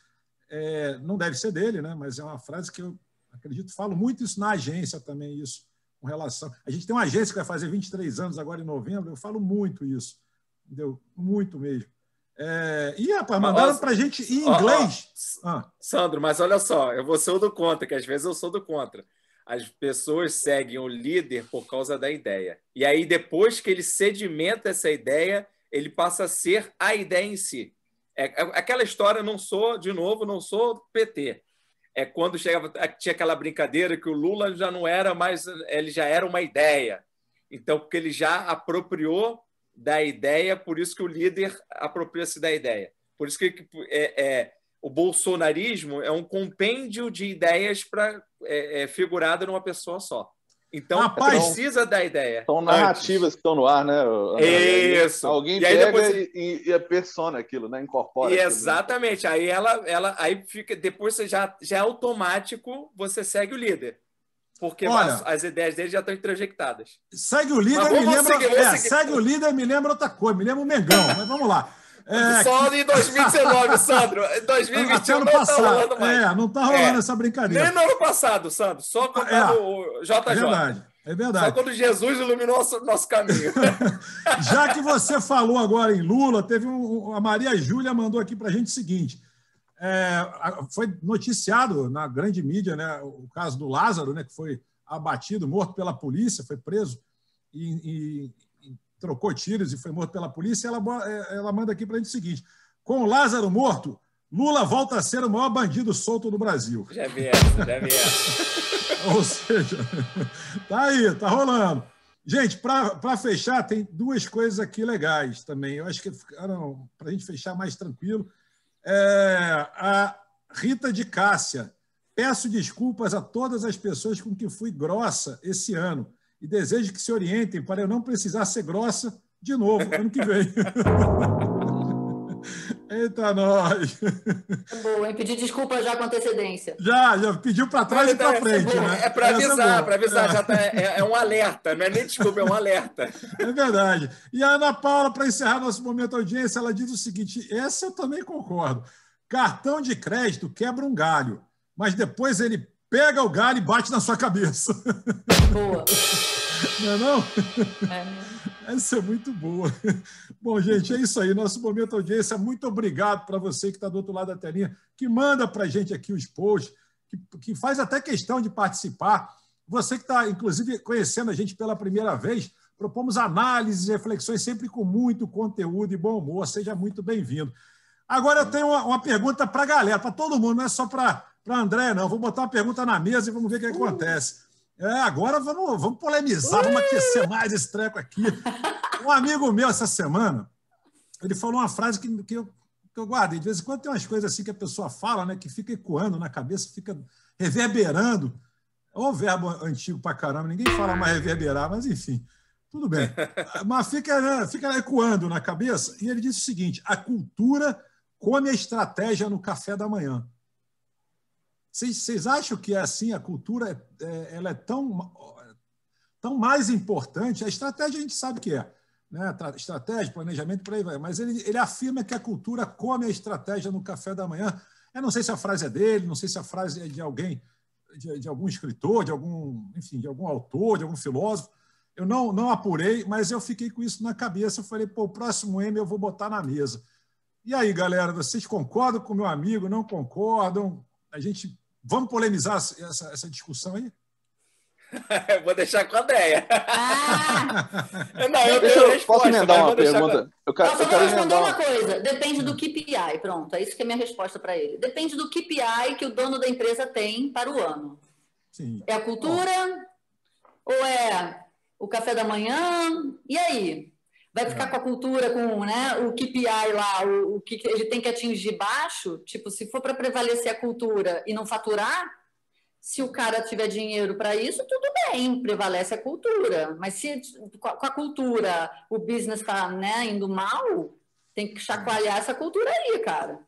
não deve ser dele, né? Mas é uma frase que eu acredito, falo muito isso na agência também, isso, com relação... A gente tem uma agência que vai fazer 23 anos agora em novembro, eu falo muito isso, entendeu? Muito mesmo. E, rapaz, mandaram para a gente em inglês. Sandro, mas olha só, eu vou ser o do contra, que às vezes eu sou do contra. As pessoas seguem o líder por causa da ideia. E aí, depois que ele sedimenta essa ideia, ele passa a ser a ideia em si. Aquela história, não sou PT. Quando tinha aquela brincadeira que o Lula já não era mais, ele já era uma ideia. Então, porque ele já apropriou da ideia, por isso que o líder apropria-se da ideia. Por isso que o bolsonarismo é um compêndio de ideias figurada numa pessoa só. Então, precisa da ideia. São narrativas que estão no ar, né? Isso. Alguém pega e persona aquilo, né? Incorpora. Exatamente. Aquilo, né? Aí fica, depois você já é automático, você segue o líder. Porque as ideias dele já estão introjectadas. Segue o líder, segue o líder, me lembra outra coisa, me lembra o Mengão, mas vamos lá. Só em 2019, Sandro. Em 2021 não está rolando mais. Não está rolando essa brincadeira. Nem no ano passado, Sandro. Só quando o JJ. É verdade. Só quando Jesus iluminou nosso caminho. Já que você falou agora em Lula, teve a Maria Júlia mandou aqui para a gente o seguinte. Foi noticiado na grande mídia, né, o caso do Lázaro, né, que foi abatido, morto pela polícia, foi preso e trocou tiros e foi morto pela polícia. Ela manda aqui para a gente o seguinte: com o Lázaro morto, Lula volta a ser o maior bandido solto do Brasil. Já vi essa. Ou seja, tá aí, tá rolando. Gente, para fechar, tem duas coisas aqui legais também. Eu acho que ficaram para a gente fechar mais tranquilo. A Rita de Cássia. Peço desculpas a todas as pessoas com que fui grossa esse ano e desejo que se orientem para eu não precisar ser grossa de novo ano que vem. Eita, nós! Boa, hein? Pedir desculpa já com antecedência. Já pediu para trás e para frente. Né? É para avisar. Já tá, é um alerta, não é nem desculpa, é um alerta. É verdade. E a Ana Paula, para encerrar nosso momento audiência, ela diz o seguinte: essa eu também concordo. Cartão de crédito quebra um galho, mas depois ele pega o galho e bate na sua cabeça. Boa. Não é não? Essa é muito boa. Bom, gente, é isso aí. Nosso momento audiência. Muito obrigado para você que está do outro lado da telinha, que manda para a gente aqui os posts, que faz até questão de participar. Você que está, inclusive, conhecendo a gente pela primeira vez, propomos análises e reflexões sempre com muito conteúdo e bom humor. Seja muito bem-vindo. Agora eu tenho uma pergunta para a galera, para todo mundo, não é só para André, não. Vou botar uma pergunta na mesa e vamos ver o que acontece. Agora vamos polemizar, vamos aquecer mais esse treco aqui. Um amigo meu, essa semana, ele falou uma frase que eu guardei. De vez em quando tem umas coisas assim que a pessoa fala, né, que fica ecoando na cabeça, fica reverberando. É um verbo antigo pra caramba, ninguém fala mais reverberar, mas enfim, tudo bem. Mas fica ecoando na cabeça. E ele disse o seguinte: a cultura come a estratégia no café da manhã. Vocês acham que é assim? A cultura ela é tão mais importante? A estratégia a gente sabe que é, né? Estratégia, planejamento, por aí vai. Mas ele afirma que a cultura come a estratégia no café da manhã. Eu não sei se a frase é dele, não sei se a frase é de alguém, de algum escritor, de algum autor, de algum filósofo. Eu não apurei, mas eu fiquei com isso na cabeça. Eu falei, o próximo M eu vou botar na mesa. E aí, galera, vocês concordam com o meu amigo? Não concordam? Vamos polemizar essa discussão aí? Vou deixar com a Andréia. Posso emendar uma pergunta? Eu quero responder uma coisa. Depende do KPI. Pronto, é isso que é a minha resposta para ele. Depende do KPI que o dono da empresa tem para o ano. Sim. É a cultura ou é o café da manhã? E aí? Vai ficar com a cultura, com, né, o KPI lá, o que ele tem que atingir baixo? Tipo, se for para prevalecer a cultura e não faturar, Se o cara tiver dinheiro para isso, tudo bem, prevalece a cultura. Mas se com a cultura o business está, né, indo mal, tem que chacoalhar essa cultura aí, cara.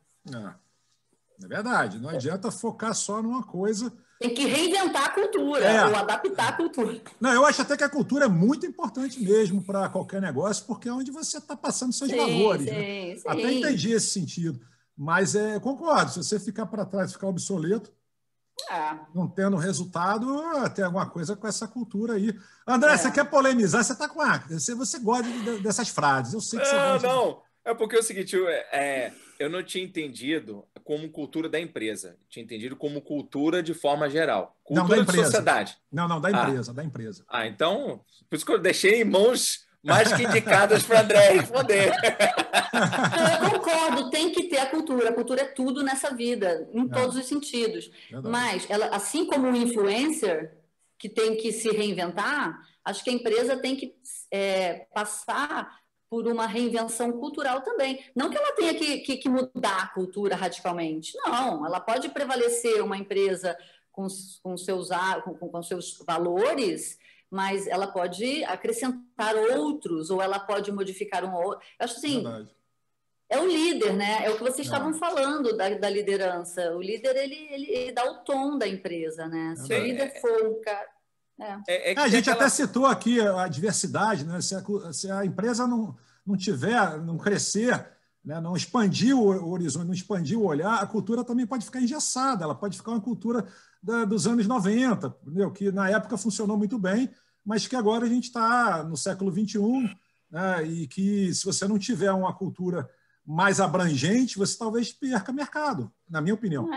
É verdade, não adianta focar só numa coisa. Tem que reinventar a cultura, ou adaptar a cultura. Não, eu acho até que a cultura é muito importante mesmo para qualquer negócio, porque é onde você está passando seus valores. Né? Sim. Até entendi esse sentido. Mas concordo, se você ficar para trás, ficar obsoleto, não tendo resultado, tem alguma coisa com essa cultura aí. André, você quer polemizar? Você está com você gosta dessas frases. Eu sei que você gosta. Não. É porque é o seguinte, eu não tinha entendido como cultura da empresa. Eu tinha entendido como cultura de forma geral. Cultura de sociedade. Não, da empresa, da empresa. Então, por isso que eu deixei em mãos mais que indicadas para André responder. Eu concordo, tem que ter a cultura. A cultura é tudo nessa vida, em todos os sentidos. Verdade. Mas, ela, assim como o influencer, que tem que se reinventar, acho que a empresa tem que passar por uma reinvenção cultural também. Não que ela tenha que mudar a cultura radicalmente. Não, ela pode prevalecer uma empresa com seus valores, mas ela pode acrescentar outros, ou ela pode modificar um outro. Eu acho assim, é o líder, né? É o que vocês estavam falando da liderança. O líder, ele dá o tom da empresa, né? Se o líder for um cara... a gente até citou aqui a diversidade, né? Se a empresa não crescer, né? Não expandir o horizonte, não expandir o olhar, a cultura também pode ficar engessada, ela pode ficar uma cultura dos anos 90, entendeu? Que na época funcionou muito bem, mas que agora a gente está no século XXI, né? E que se você não tiver uma cultura mais abrangente, você talvez perca mercado, na minha opinião.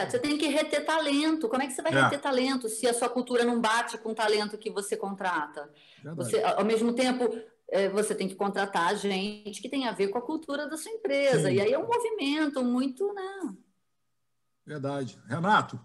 Você tem que reter talento. Como é que você vai reter talento se a sua cultura não bate com o talento que você contrata? Você, ao mesmo tempo, você tem que contratar gente que tem a ver com a cultura da sua empresa. Sim. E aí é um movimento muito... Né? Verdade. Renato?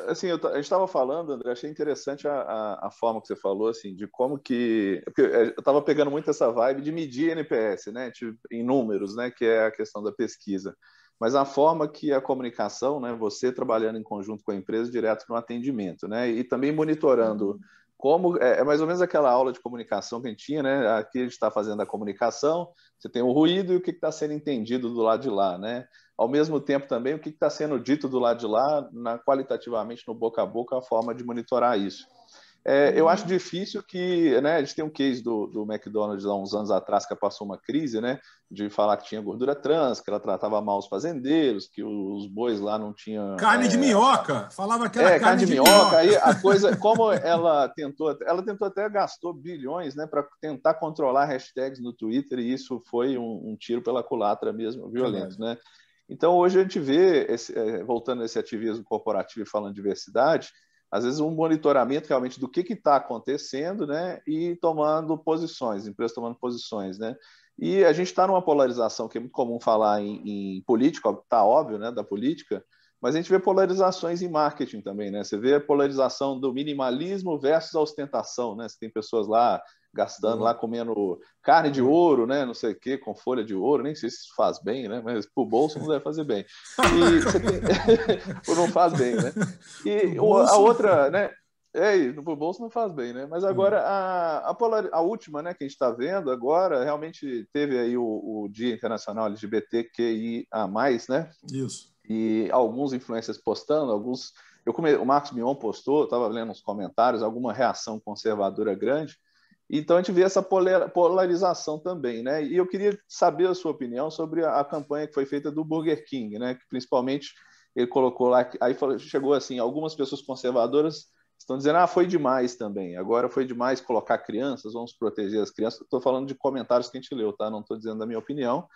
Assim, a gente estava falando, André, achei interessante a forma que você falou, assim, de como que... Porque eu estava pegando muito essa vibe de medir NPS, né, tipo, em números, né, que é a questão da pesquisa. Mas a forma que a comunicação, né, você trabalhando em conjunto com a empresa, direto no atendimento, né, e também monitorando como... É mais ou menos aquela aula de comunicação que a gente tinha, né, aqui a gente está fazendo a comunicação, você tem o ruído e o que está sendo entendido do lado de lá, né? Ao mesmo tempo também o que está sendo dito do lado de lá, qualitativamente no boca a boca, a forma de monitorar isso. Eu acho difícil que, né, a gente tem um case do McDonald's há uns anos atrás que passou uma crise, né, de falar que tinha gordura trans, que ela tratava mal os fazendeiros, que os bois lá não tinham... Carne de minhoca, falava que era carne de minhoca. Aí a coisa, como ela tentou até gastou bilhões, né, para tentar controlar hashtags no Twitter, e isso foi um tiro pela culatra mesmo, violento, né? Então, hoje a gente vê, voltando a esse ativismo corporativo e falando de diversidade, às vezes um monitoramento realmente do que está acontecendo, né, e tomando posições, empresas tomando posições, né. E a gente está numa polarização que é muito comum falar em política, está óbvio, né, da política, mas a gente vê polarizações em marketing também, né. Você vê a polarização do minimalismo versus a ostentação, né. Você tem pessoas lá gastando, lá comendo carne de ouro, né, não sei o quê, com folha de ouro, nem sei se isso faz bem, né, mas para o bolso não deve fazer bem. E você tem... não faz bem, né? E a outra, né, para o bolso não faz bem, né? Mas agora a última, né, que a gente está vendo agora, realmente teve aí o Dia Internacional LGBTQIA+, né? Isso. E alguns influencers postando, alguns... o Marcos Mion postou, estava lendo uns comentários, alguma reação conservadora grande. Então, a gente vê essa polarização também, né? E eu queria saber a sua opinião sobre a campanha que foi feita do Burger King, né? Que principalmente ele colocou lá, aí chegou assim, algumas pessoas conservadoras estão dizendo, foi demais também, agora foi demais colocar crianças, vamos proteger as crianças. Estou falando de comentários que a gente leu, tá? Não estou dizendo da minha opinião.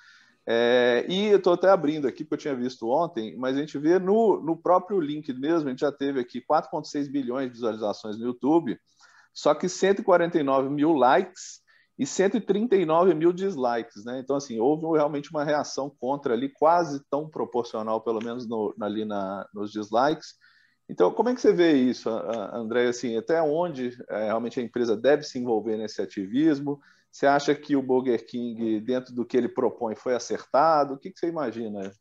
E eu estou até abrindo aqui, porque eu tinha visto ontem, mas a gente vê no próprio link mesmo, a gente já teve aqui 4,6 bilhões de visualizações no YouTube, só que 149 mil likes e 139 mil dislikes, né? Então, assim, houve realmente uma reação contra ali, quase tão proporcional, pelo menos nos dislikes. Então, como é que você vê isso, André? Assim, até onde realmente a empresa deve se envolver nesse ativismo? Você acha que o Burger King, dentro do que ele propõe, foi acertado? O que você imagina?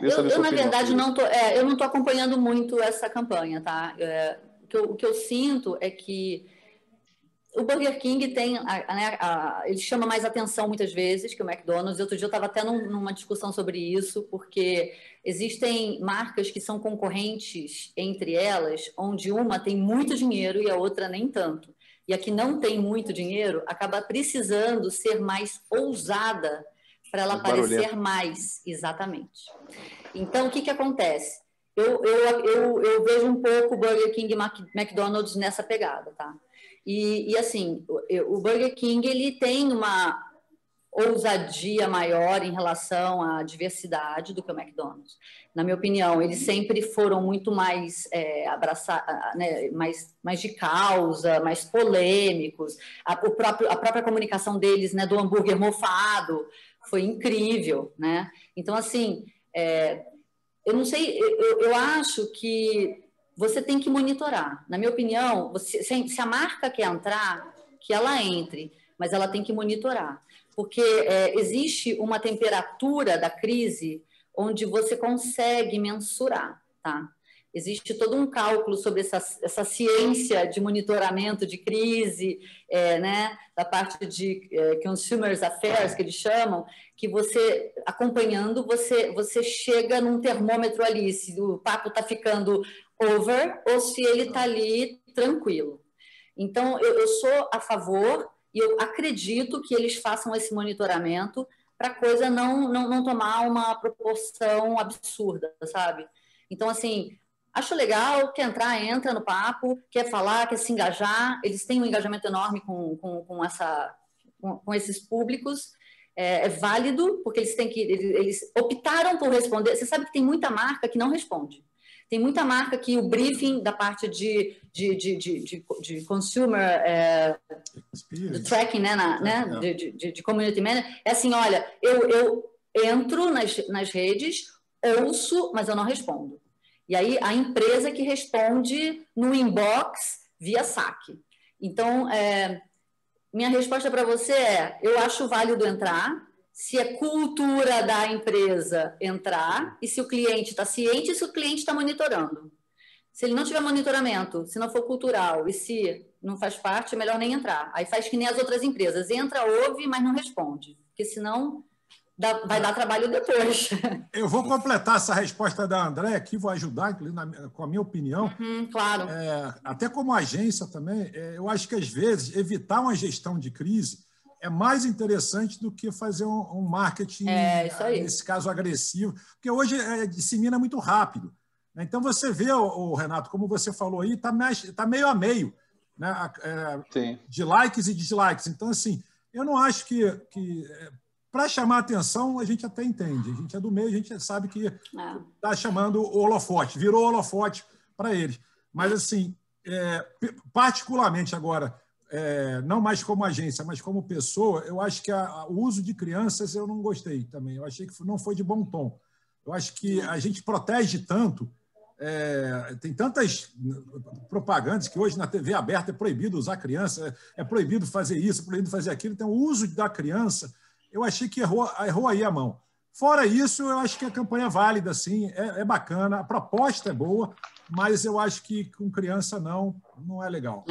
Eu na verdade, eu não estou acompanhando muito essa campanha, tá? O que eu sinto é que o Burger King tem, ele chama mais atenção muitas vezes que o McDonald's. Outro dia eu estava até numa discussão sobre isso, porque existem marcas que são concorrentes entre elas, onde uma tem muito dinheiro e a outra nem tanto. E a que não tem muito dinheiro acaba precisando ser mais ousada para ela aparecer mais, exatamente. Então, o que acontece? Eu vejo um pouco o Burger King e McDonald's nessa pegada, tá? E assim, o Burger King ele tem uma ousadia maior em relação à diversidade do que o McDonald's. Na minha opinião, eles sempre foram muito mais né, mais de causa, mais polêmicos. A própria comunicação deles, né, do hambúrguer mofado foi incrível, né? Então, assim, eu não sei, eu acho que você tem que monitorar. Na minha opinião, se a marca quer entrar, que ela entre, mas ela tem que monitorar. Porque existe uma temperatura da crise onde você consegue mensurar, tá? Existe todo um cálculo sobre essa ciência de monitoramento de crise, né? Da parte de Consumers Affairs, que eles chamam, que você, acompanhando, você chega num termômetro ali, se o papo está ficando over ou se ele está ali tranquilo. Então, eu sou a favor e eu acredito que eles façam esse monitoramento para a coisa não tomar uma proporção absurda, sabe? Então, assim, acho legal, quer entrar, entra no papo, quer falar, quer se engajar. Eles têm um engajamento enorme com esses públicos. É válido, porque eles optaram por responder. Você sabe que tem muita marca que não responde. Tem muita marca que o briefing da parte de consumer, do tracking, né, de community manager, é assim, olha, eu entro nas redes, ouço, mas eu não respondo. E aí a empresa que responde no inbox via saque. Então, minha resposta para você eu acho válido entrar, se é cultura da empresa entrar, e se o cliente está ciente e se o cliente está monitorando. Se ele não tiver monitoramento, se não for cultural e se não faz parte, é melhor nem entrar. Aí faz que nem as outras empresas. Entra, ouve, mas não responde. Porque senão vai dar trabalho depois. Eu vou completar essa resposta da André aqui, vou ajudar com a minha opinião. Claro. Até como agência também, eu acho que às vezes evitar uma gestão de crise é mais interessante do que fazer um marketing, nesse caso, agressivo, porque hoje dissemina muito rápido. Então, você vê, Renato, como você falou aí, está meio a meio, né? De likes e dislikes. Então, assim, eu não acho que para chamar atenção, a gente até entende. A gente é do meio, a gente sabe que está chamando o holofote, virou holofote para eles. Mas, assim, particularmente agora, não mais como agência, mas como pessoa, eu acho que o uso de crianças eu não gostei também. Eu achei que não foi de bom tom. Eu acho que a gente protege tanto, tem tantas propagandas que hoje na TV aberta é proibido usar criança, é proibido fazer isso, é proibido fazer aquilo. Então, o uso da criança, eu achei que errou aí a mão. Fora isso, eu acho que a campanha é válida, sim, é bacana, a proposta é boa, mas eu acho que com criança não é legal.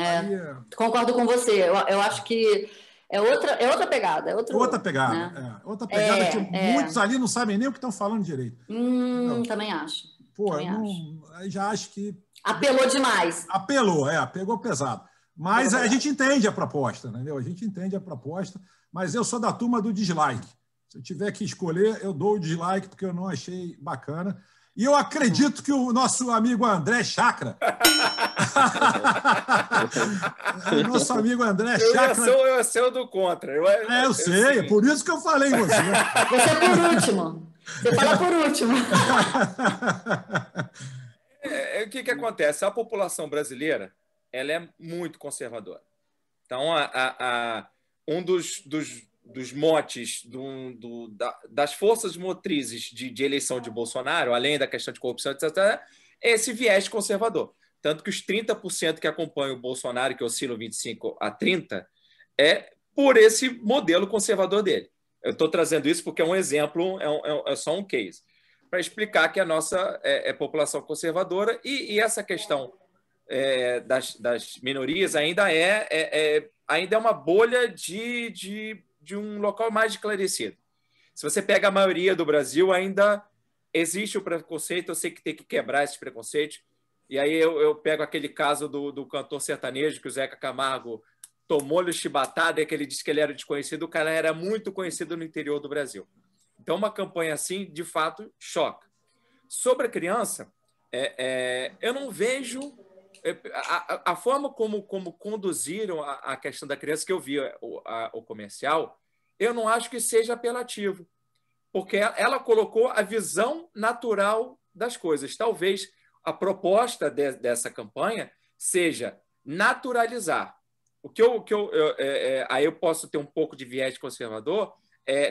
Concordo com você. Eu acho que é outra pegada. Outra pegada, né? Outra pegada que muitos ali não sabem nem o que estão falando direito. Também acho. Já acho que... Apelou demais. Pegou pesado. Mas a gente entende a proposta, entendeu? A gente entende a proposta, mas eu sou da turma do dislike. Se eu tiver que escolher, eu dou o dislike, porque eu não achei bacana. E eu acredito que o nosso amigo André Chakra... o nosso amigo André Chakra... Eu sou do contra. Eu sei, é por isso que eu falei em você. Você é por último. Você fala por último. O que acontece? A população brasileira ela é muito conservadora. Então, um dos motes das forças motrizes de eleição de Bolsonaro, além da questão de corrupção, etc., é esse viés conservador. Tanto que os 30% que acompanham o Bolsonaro, que oscilam 25% a 30%, é por esse modelo conservador dele. Eu estou trazendo isso porque é um exemplo, é só um case. para explicar que a nossa população conservadora e essa questão das minorias ainda é uma bolha de um local mais esclarecido. Se você pega a maioria do Brasil, ainda existe o preconceito, eu sei que tem que quebrar esse preconceito, e aí eu pego aquele caso do cantor sertanejo que o Zeca Camargo tomou-lhe chibatada, e que ele disse que ele era desconhecido, o cara era muito conhecido no interior do Brasil. Então, uma campanha assim, de fato, choca. Sobre a criança, eu não vejo a forma como conduziram a questão da criança, que eu vi o comercial, eu não acho que seja apelativo, porque ela colocou a visão natural das coisas. Talvez a proposta dessa campanha seja naturalizar. Aí eu posso ter um pouco de viés conservador,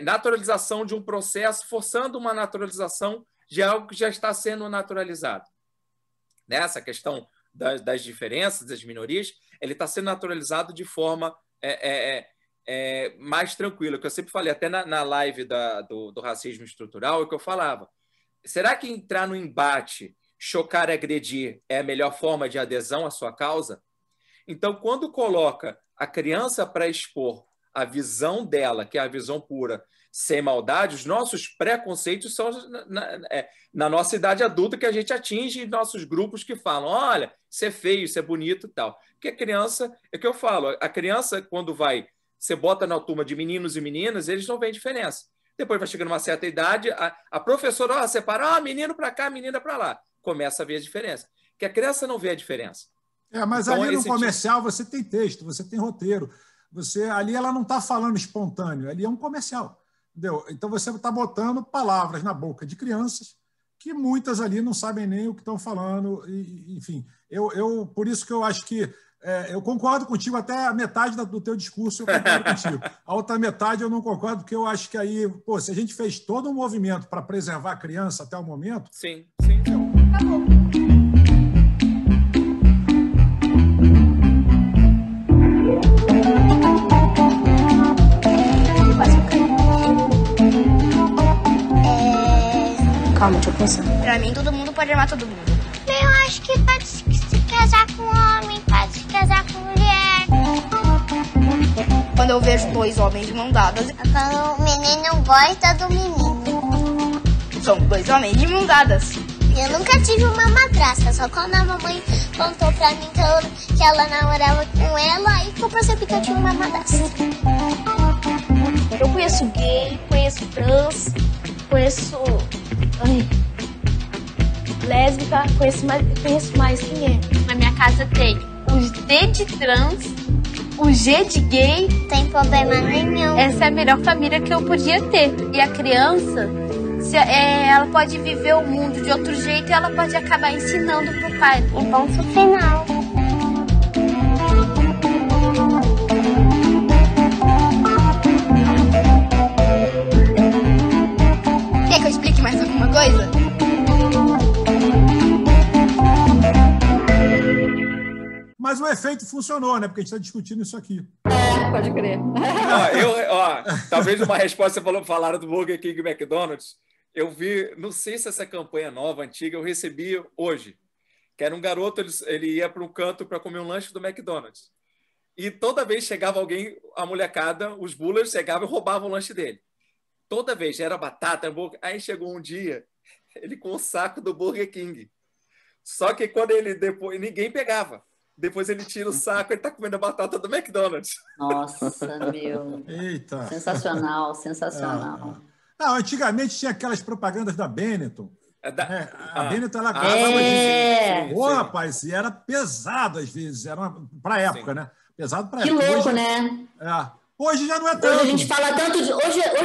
naturalização de um processo, forçando uma naturalização de algo que já está sendo naturalizado. Nessa questão das diferenças, das minorias, ele está sendo naturalizado de forma mais tranquila, que eu sempre falei, até na live do racismo estrutural, é o que eu falava. Será que entrar no embate, chocar e agredir é a melhor forma de adesão à sua causa? Então, quando coloca a criança para expor a visão dela, que é a visão pura, sem maldade, os nossos preconceitos são na nossa idade adulta que a gente atinge nossos grupos que falam, olha, isso é feio, isso é bonito e tal. Porque a criança, é o que eu falo, a criança, quando você bota na turma de meninos e meninas, eles não veem diferença. Depois vai chegando uma certa idade, a professora separa, menino para cá, menina para lá. Começa a ver a diferença. Porque a criança não vê a diferença. Mas então, ali no comercial você tem texto, você tem roteiro. Ali ela não está falando espontâneo, ali é um comercial. Entendeu? Então você está botando palavras na boca de crianças que muitas ali não sabem nem o que estão falando. Enfim, por isso que eu acho que eu concordo contigo até a metade do teu discurso, eu concordo contigo. A outra metade eu não concordo, porque eu acho que aí, se a gente fez todo um movimento para preservar a criança até o momento... Sim. Acabou. Calma, deixa eu pensar. Pra mim, todo mundo pode amar todo mundo. Eu acho que pode se casar com homem, pode se casar com mulher. Quando eu vejo dois homens de mão dadas... Quando o menino gosta do menino. São dois homens de mão dadas. Eu nunca tive uma madrasta, só quando a mamãe contou pra mim que ela namorava com ela e ficou pra saber que eu tinha uma madrasta. Eu conheço gay, conheço trans, conheço... lésbica, conheço mais quem é. Na minha casa tem os D de trans, o G de gay. Tem problema nenhum. Essa é a melhor família que eu podia ter. E a criança, ela pode viver o mundo de outro jeito e ela pode acabar ensinando pro pai. E ponto final. Quer que eu explique mais alguma coisa? Mas o efeito funcionou, né? Porque a gente está discutindo isso aqui. Pode crer. Talvez uma resposta, falaram do Burger King e McDonald's. Eu vi, não sei se essa campanha nova, antiga, eu recebi hoje. Que era um garoto, ele ia para um canto para comer um lanche do McDonald's. E toda vez chegava alguém, a molecada, os bullers chegavam e roubavam o lanche dele. Toda vez, era batata, era burger. Aí chegou um dia, ele com o saco do Burger King. Só que quando depois ninguém pegava. Depois ele tira o saco e ele tá comendo a batata do McDonald's. Nossa, meu. Eita. Sensacional. Não, antigamente tinha aquelas propagandas da Benetton. A Benetton, ela rapaz, e era pesado às vezes. Era para a época, né? Pesado para a época. Que louco, hoje, né? Hoje já não é tanto. Hoje a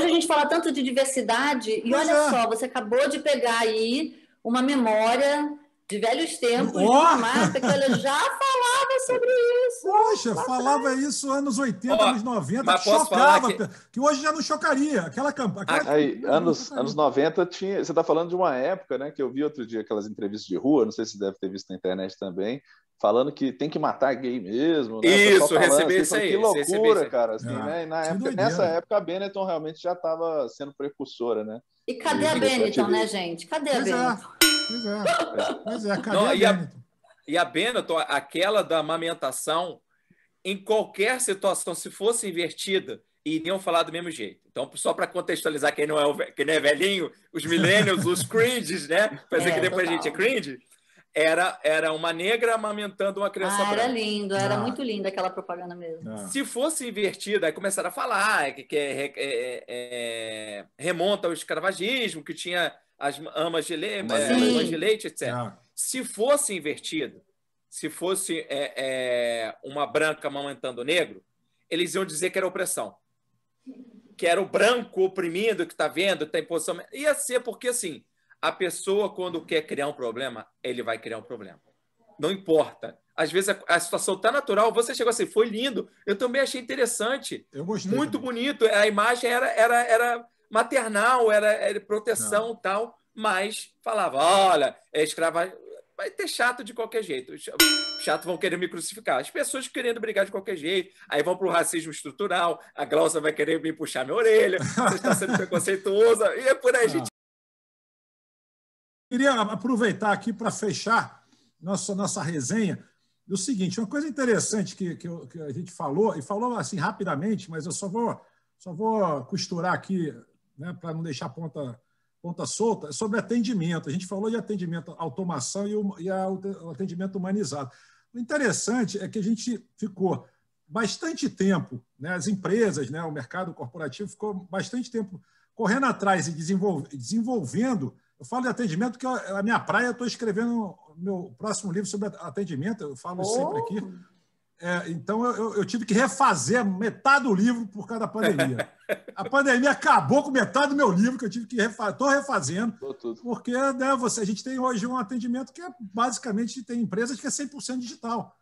gente fala tanto de diversidade e olha só, você acabou de pegar aí uma memória de velhos tempos, de uma marca que ela já falava sobre isso. Poxa, falava isso anos 80, anos 90, que chocava, que hoje já não chocaria. Aquela campanha. Anos 90 tinha. Você está falando de uma época, né? Que eu vi outro dia aquelas entrevistas de rua, não sei se você deve ter visto na internet também, falando que tem que matar gay mesmo. Né? Isso, recebi isso aí. Que loucura, cara. Assim, né? E Nessa época a Benetton realmente já estava sendo precursora, né? E cadê a Benetton, né, gente? Cadê a Benetton? Pois é, cadê a Benetton? E a Benetton, aquela da amamentação, em qualquer situação, se fosse invertida, iriam falar do mesmo jeito. Então, só para contextualizar quem não é velhinho, os millennials, os cringes, né? Fazer que depois a gente é cringe. Era uma negra amamentando uma criança branca. Era lindo, era muito linda aquela propaganda mesmo. Se fosse invertida, aí começaram a falar que remonta ao escravagismo, que tinha as amas de leite, etc. Se fosse invertido, se fosse uma branca amamentando o negro, eles iam dizer que era opressão. Que era o branco oprimido que está vendo, está em posição... Ia ser porque, assim, a pessoa, quando quer criar um problema, ele vai criar um problema. Não importa. Às vezes a situação está natural. Você chegou assim, foi lindo. Eu também achei interessante. Eu gostei. Muito bonito. A imagem era maternal, era proteção e tal. Mas falava, olha, é escrava... Vai ter chato de qualquer jeito. Os chatos vão querer me crucificar. As pessoas querendo brigar de qualquer jeito. Aí vão para o racismo estrutural. A Glaucia vai querer me puxar minha orelha. Você está sendo preconceituosa. E é por aí, gente. Queria aproveitar aqui para fechar nossa resenha do seguinte, uma coisa interessante que a gente falou, e falou assim rapidamente, mas eu só vou costurar aqui, né, para não deixar ponta solta, sobre atendimento. A gente falou de atendimento, automação e o atendimento humanizado. O interessante é que a gente ficou bastante tempo, né, as empresas, né, o mercado corporativo ficou bastante tempo correndo atrás e desenvolvendo. Eu falo de atendimento porque a minha praia, eu estou escrevendo meu próximo livro sobre atendimento, eu falo sempre aqui. Então, eu tive que refazer metade do livro por causa da pandemia. A pandemia acabou com metade do meu livro, que eu tive que refazer. Estou refazendo, porque né, a gente tem hoje um atendimento que basicamente tem empresas que é 100% digital.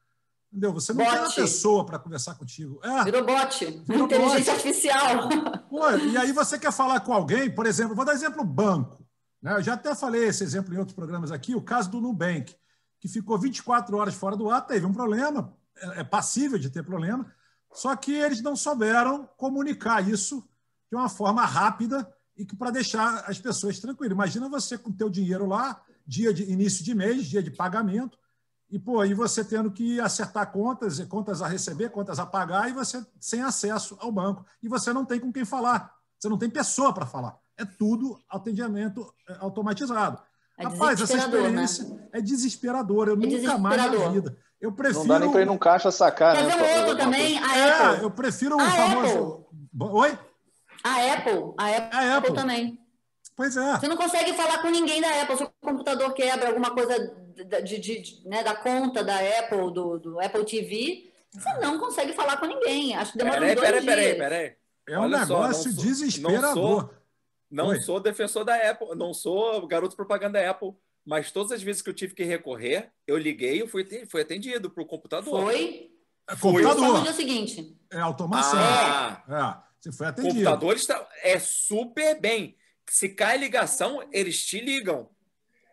Entendeu? Você não tem uma pessoa para conversar contigo. Virou bot, inteligência artificial. Pô, e aí você quer falar com alguém, por exemplo, vou dar exemplo banco. Eu já até falei esse exemplo em outros programas aqui, o caso do Nubank, que ficou 24 horas fora do ar, teve um problema, é passível de ter problema, só que eles não souberam comunicar isso de uma forma rápida e para deixar as pessoas tranquilas. Imagina você com o teu dinheiro lá, dia de início de mês, dia de pagamento, e você tendo que acertar contas a receber, contas a pagar, e você sem acesso ao banco. E você não tem com quem falar, você não tem pessoa para falar. É tudo atendimento automatizado. Rapaz, essa experiência é desesperadora. Eu nunca mais na vida. Eu prefiro... Não dá nem para ir num caixa sacar, né? Quer ver outro também? A Apple. Eu prefiro o famoso... Oi? A Apple também. Pois é. Você não consegue falar com ninguém da Apple. Se o computador quebra alguma coisa né, da conta da Apple, do Apple TV, você não consegue falar com ninguém. Acho que demora uns 2 dias. Peraí. É um negócio desesperador. Não sou defensor da Apple, não sou garoto propaganda da Apple, mas todas as vezes que eu tive que recorrer, eu liguei e fui atendido para o computador. Foi? Computador. Só no dia seguinte. É automação. Você foi atendido. O computador é super bem. Se cai ligação, eles te ligam.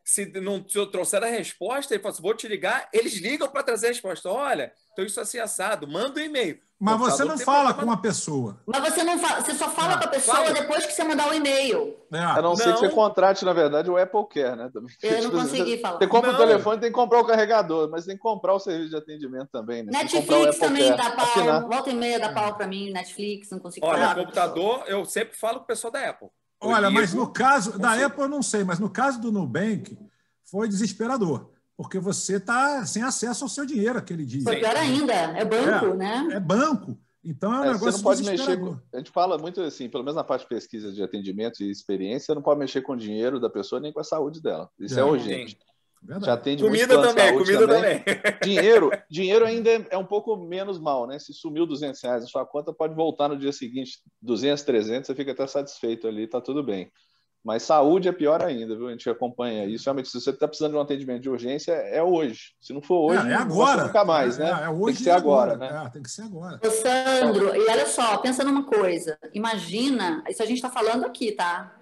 Se não trouxer a resposta, ele fala assim, vou te ligar, eles ligam para trazer a resposta. Olha, então isso assim assado, manda um e-mail. Mas você não fala com uma pessoa. Mas você não fala, você só fala com a pessoa depois que você mandar o e-mail. A não ser que você contrate, na verdade, o Apple Care, né? Também. Eu não consegui falar. Você compra o telefone, tem que comprar o carregador, mas tem que comprar o serviço de atendimento também, né? Netflix também dá pau, volta e meia dá pau para mim, Netflix, não consigo falar. Olha, computador, eu sempre falo com o pessoal da Apple. Olha, mas no caso da Apple eu não sei, mas no caso do Nubank foi desesperador. Porque você está sem acesso ao seu dinheiro aquele dia. Foi pior ainda, é banco, né? É banco. Então é um negócio você não pode mexer a gente fala muito assim, pelo menos na parte de pesquisa de atendimento e experiência, você não pode mexer com o dinheiro da pessoa nem com a saúde dela. Isso é urgente. Já atende comida também, comida também. Dinheiro ainda é um pouco menos mal, né? Se sumiu R$200 na sua conta, pode voltar no dia seguinte 200, 300, você fica até satisfeito ali, tá tudo bem. Mas saúde é pior ainda, viu? A gente acompanha isso. Realmente, se você está precisando de um atendimento de urgência, é hoje. Se não for hoje, é agora. Nunca mais, né? Hoje, tem que ser agora, né? Tem que ser agora. Ô, Sandro, e olha só, pensa numa coisa. Imagina, isso a gente está falando aqui, tá?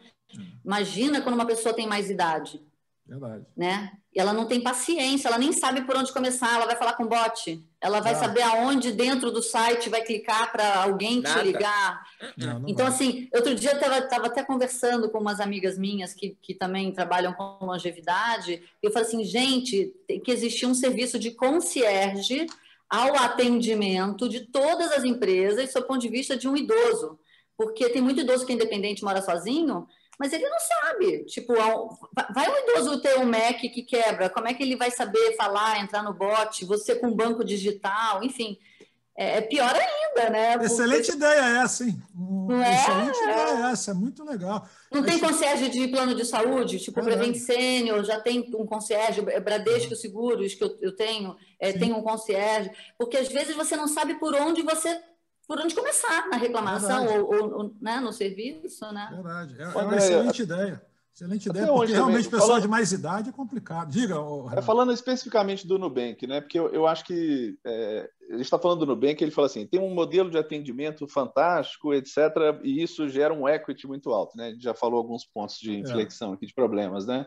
Imagina quando uma pessoa tem mais idade. Verdade. Né? E ela não tem paciência, ela nem sabe por onde começar, ela vai falar com o bot, ela vai saber aonde dentro do site vai clicar para alguém te ligar. Então, assim, outro dia eu estava até conversando com umas amigas minhas que também trabalham com longevidade, e eu falei assim, gente, tem que existir um serviço de concierge ao atendimento de todas as empresas, do ponto de vista de um idoso, porque tem muito idoso que é independente, mora sozinho, mas ele não sabe, tipo, vai um idoso ter um Mac que quebra, como é que ele vai saber falar, entrar no bot, você com banco digital, enfim, é pior ainda, né? Excelente ideia essa, hein? Excelente ideia essa, é muito legal. Não tem concierge de plano de saúde, tipo, Prevent Senior, já tem um concierge, Bradesco Seguros, que eu tenho, tem um concierge, porque às vezes você não sabe por onde começar na reclamação ou né, no serviço, né? Verdade. É uma excelente ideia. Excelente ideia, porque realmente o pessoal de mais idade é complicado. Diga, falando especificamente do Nubank, né? Porque eu acho que a gente está falando do Nubank, ele fala assim, tem um modelo de atendimento fantástico, etc., e isso gera um equity muito alto, né? A gente já falou alguns pontos de inflexão aqui, de problemas, né?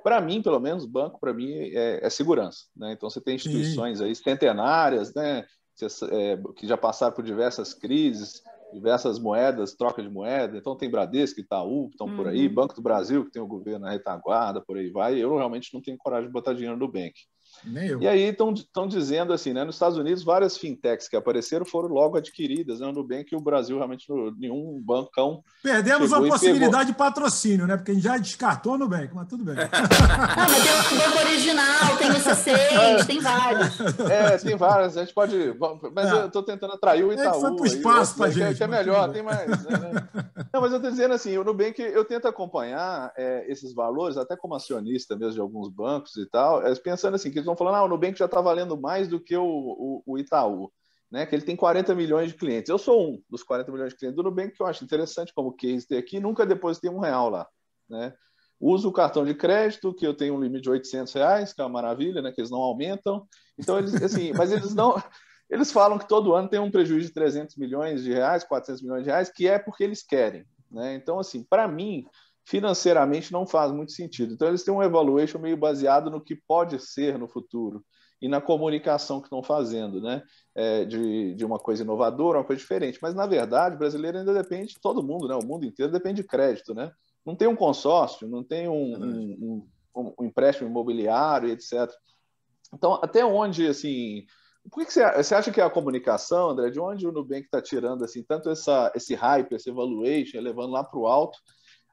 Para mim, pelo menos, banco, para mim, é segurança, né? Então, você tem instituições aí centenárias, né? Que já passaram por diversas crises, diversas moedas, troca de moeda. Então tem Bradesco, Itaú, estão por aí, Banco do Brasil, que tem o governo na retaguarda, por aí vai. Eu realmente não tenho coragem de botar dinheiro no Nubank. Nem eu. E aí estão dizendo assim, né? Nos Estados Unidos, várias fintechs que apareceram foram logo adquiridas, né? No Nubank, e o Brasil realmente nenhum bancão. Perdemos a possibilidade de patrocínio, né? Porque a gente já descartou no Nubank, mas tudo bem. Não, mas tem o Banco Original, tem o C6, tem vários. Tem vários, a gente pode. Mas eu estou tentando atrair o Itaú. Foi para o espaço para a gente. Que é melhor, tem mais. Né? Não, mas eu estou dizendo assim, o Nubank, eu tento acompanhar esses valores, até como acionista mesmo de alguns bancos e tal, pensando assim, que eles vão falando, o Nubank já está valendo mais do que o Itaú, né? Que ele tem 40 milhões de clientes. Eu sou um dos 40 milhões de clientes do Nubank, que eu acho interessante como case ter aqui, nunca depositei R$1 lá, né? Uso o cartão de crédito, que eu tenho um limite de R$800, que é uma maravilha, né? Que eles não aumentam. Então, eles, assim, mas eles não... Eles falam que todo ano tem um prejuízo de 300 milhões de reais, 400 milhões de reais, que é porque eles querem, né? Então, assim, para mim, financeiramente não faz muito sentido. Então, eles têm um evaluation meio baseado no que pode ser no futuro e na comunicação que estão fazendo, né? De uma coisa inovadora, uma coisa diferente. Mas, na verdade, o brasileiro ainda depende, todo mundo, né? O mundo inteiro depende de crédito, né? Não tem um consórcio, não tem um empréstimo imobiliário, etc. Então, até onde, assim... Por que você acha que é a comunicação, André, de onde o Nubank está tirando assim, tanto esse hype, esse evaluation, levando lá para o alto,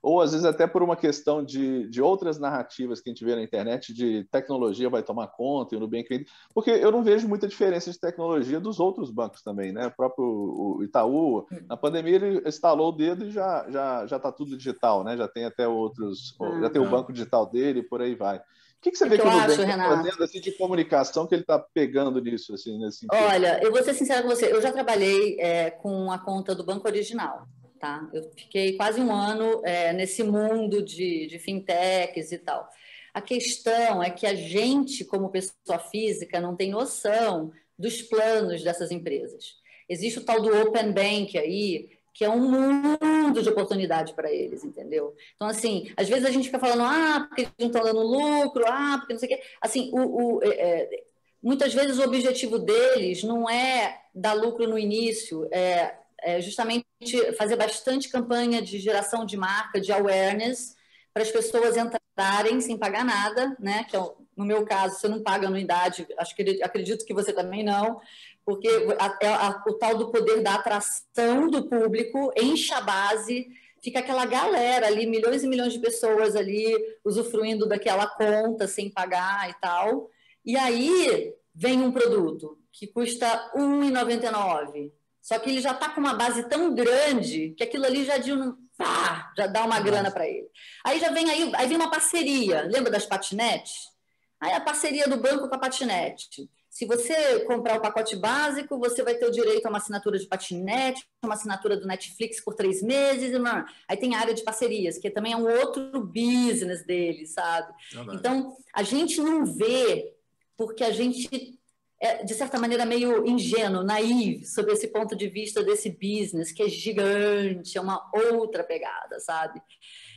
ou às vezes até por uma questão de outras narrativas que a gente vê na internet, de tecnologia vai tomar conta, e o Nubank... Porque eu não vejo muita diferença de tecnologia dos outros bancos também, né? O próprio o Itaú, na pandemia, ele estalou o dedo e já está tudo digital, né? Já tem até outros... Já tem o banco digital dele e por aí vai. O que você vê que o Nubank está fazendo assim, de comunicação que ele está pegando nisso? Assim, nesse sentido? Olha, eu vou ser sincera com você. Eu já trabalhei com a conta do Banco Original. Tá? Eu fiquei quase um ano nesse mundo de fintechs e tal. A questão é que a gente, como pessoa física, não tem noção dos planos dessas empresas. Existe o tal do Open Bank aí, que é um mundo de oportunidade para eles, entendeu? Então, assim, às vezes a gente fica falando, porque eles não estão dando lucro, porque não sei o quê. Assim, muitas vezes o objetivo deles não é dar lucro no início, justamente fazer bastante campanha de geração de marca, de awareness, para as pessoas entrarem sem pagar nada, né? Que no meu caso, você não paga anuidade, acredito que você também não, porque o tal do poder da atração do público enche a base, fica aquela galera ali, milhões e milhões de pessoas ali usufruindo daquela conta sem pagar e tal, e aí vem um produto que custa R$1,99, só que ele já está com uma base tão grande que aquilo ali já dá uma grana para ele. Aí vem uma parceria, lembra das patinetes? Aí a parceria do banco com a patinete. Se você comprar o pacote básico, você vai ter o direito a uma assinatura de patinete, uma assinatura do Netflix por 3 meses. Aí tem a área de parcerias, que também é um outro business deles, sabe? Então, a gente não vê, porque a gente de certa maneira, meio ingênuo, naive, sob esse ponto de vista desse business, que é gigante, é uma outra pegada, sabe?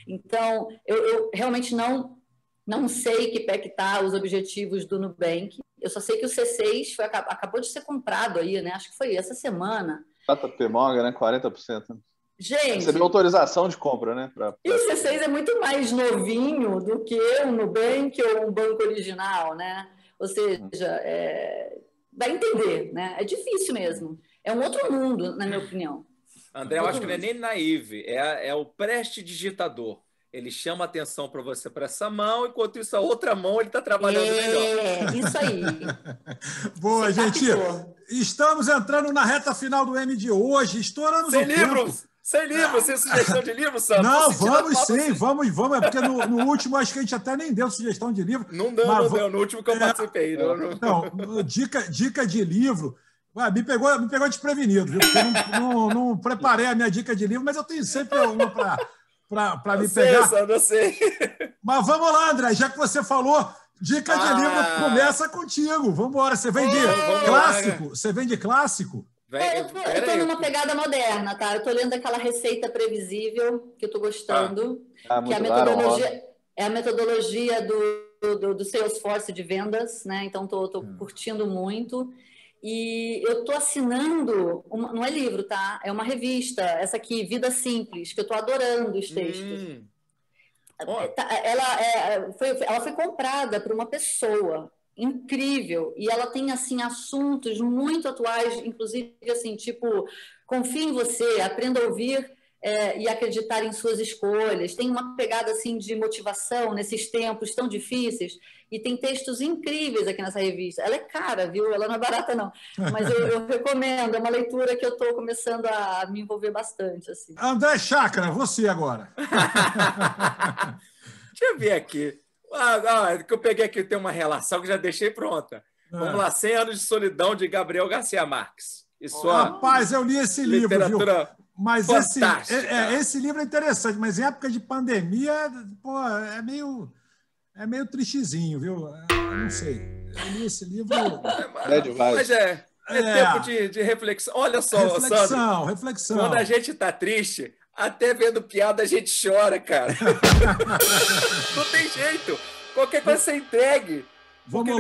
Então, eu realmente não Não sei que pé que tá os objetivos do Nubank. Eu só sei que o C6 acabou de ser comprado aí, né? Acho que foi essa semana. JP Morgan, né? 40%. Gente, recebeu autorização de compra, né? E o C6 é muito mais novinho do que o Nubank ou um banco original, né? Ou seja, vai entender, né? É difícil mesmo. É um outro mundo, na minha opinião. André, eu acho que não é nem naive, é o prestidigitador. Ele chama atenção para você para essa mão, enquanto isso, a outra mão ele está trabalhando melhor. Isso aí. Boa, gente. Estamos entrando na reta final do M de hoje, estourando Sem livros! Sem livro, sem sugestão de livro, Sandro? Não, vamos sim, vamos. É porque no último acho que a gente até nem deu sugestão de livro. Não deu, no último que eu participei. Não, dica de livro. Me pegou desprevenido, viu? Porque eu não preparei a minha dica de livro, mas eu tenho sempre uma para me pegar. Sandro, eu sei. Mas vamos lá, André, já que você falou, dica de livro começa contigo. Vamos embora. Você vem de clássico? Você vem de clássico? Eu estou numa pegada moderna, tá? Eu estou lendo aquela Receita Previsível, que eu estou gostando, que é a metodologia do Salesforce de vendas, né? Então, estou curtindo muito. E eu estou assinando, não é livro, tá? É uma revista, essa aqui, Vida Simples, que eu estou adorando os textos. Ela foi comprada por uma pessoa incrível, e ela tem assim assuntos muito atuais, inclusive assim, tipo, confie em você, aprenda a ouvir e acreditar em suas escolhas. Tem uma pegada assim de motivação nesses tempos tão difíceis, e tem textos incríveis aqui nessa revista. Ela é cara, viu? Ela não é barata não, mas eu recomendo, é uma leitura que eu estou começando a me envolver bastante assim. André Chácara, você agora. Deixa eu ver aqui. Que eu peguei aqui, tem uma relação que já deixei pronta. Vamos lá, 100 anos de solidão, de Gabriel Garcia Marques. Rapaz, eu li esse livro, viu? Mas esse livro é interessante, mas em época de pandemia, pô, é meio tristezinho, viu? Eu não sei. Eu li esse livro... Mas tempo de reflexão. Olha só, Sandro. Reflexão. Quando a gente tá triste... Até vendo piada a gente chora, cara. Não tem jeito. Qualquer coisa você entregue. Vamos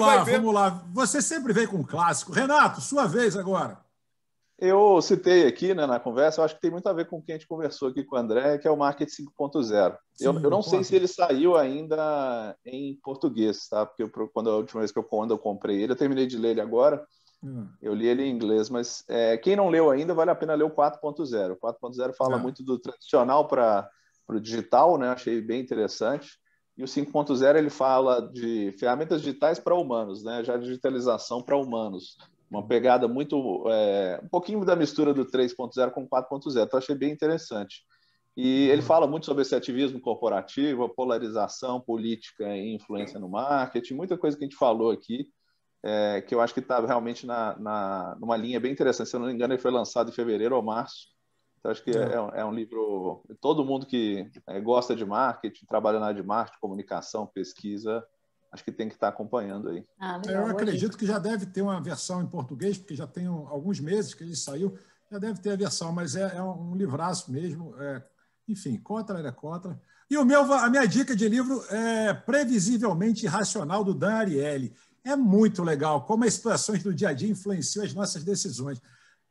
lá. Você sempre vem com um clássico. Renato, sua vez agora. Eu citei aqui, né, na conversa, eu acho que tem muito a ver com o que a gente conversou aqui com o André, que é o Marketing 5.0. Eu não sei se ele saiu ainda em português, tá? Porque a última vez quando eu comprei ele, eu terminei de ler ele agora. Eu li ele em inglês, mas quem não leu ainda, vale a pena ler o 4.0. O 4.0 fala muito do tradicional para o digital, né? Achei bem interessante. E o 5.0 ele fala de ferramentas digitais para humanos, né? Já digitalização para humanos. Uma pegada muito... um pouquinho da mistura do 3.0 com o 4.0. Então, achei bem interessante. E ele fala muito sobre esse ativismo corporativo, a polarização política e influência no marketing, muita coisa que a gente falou aqui. Que eu acho que está realmente numa linha bem interessante. Se eu não me engano, ele foi lançado em fevereiro ou março. Então, acho que é um livro... Todo mundo que gosta de marketing, trabalha na área de marketing, comunicação, pesquisa, acho que tem que estar acompanhando aí. Eu acredito que já deve ter uma versão em português, porque já tem alguns meses que ele saiu, já deve ter a versão, mas é um livraço mesmo. Enfim, contra. E a minha dica de livro é Previsivelmente Irracional, do Dan Ariely. É muito legal como as situações do dia a dia influenciam as nossas decisões.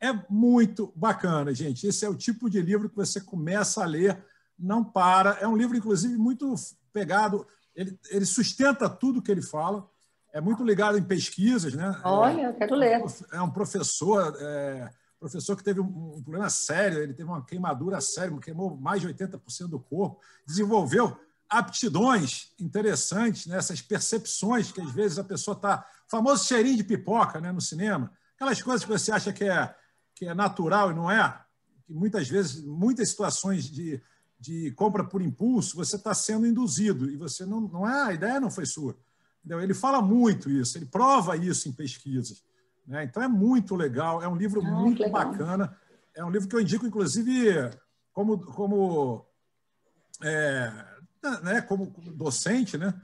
É muito bacana, gente. Esse é o tipo de livro que você começa a ler, não para. É um livro, inclusive, muito pegado. Ele sustenta tudo que ele fala. É muito ligado em pesquisas, né? Olha, eu quero ler. É um professor que teve um problema sério. Ele teve uma queimadura séria, queimou mais de 80% do corpo. Desenvolveu aptidões interessantes, né? Essas percepções que às vezes a pessoa está... Famoso cheirinho de pipoca, né, no cinema. Aquelas coisas que você acha que é natural e não é. Que muitas vezes, muitas situações de compra por impulso, você está sendo induzido e você não é, a ideia não foi sua. Entendeu? Ele fala muito isso, ele prova isso em pesquisas. Né? Então é muito legal, é um livro muito bacana. É um livro que eu indico, inclusive, como docente, né?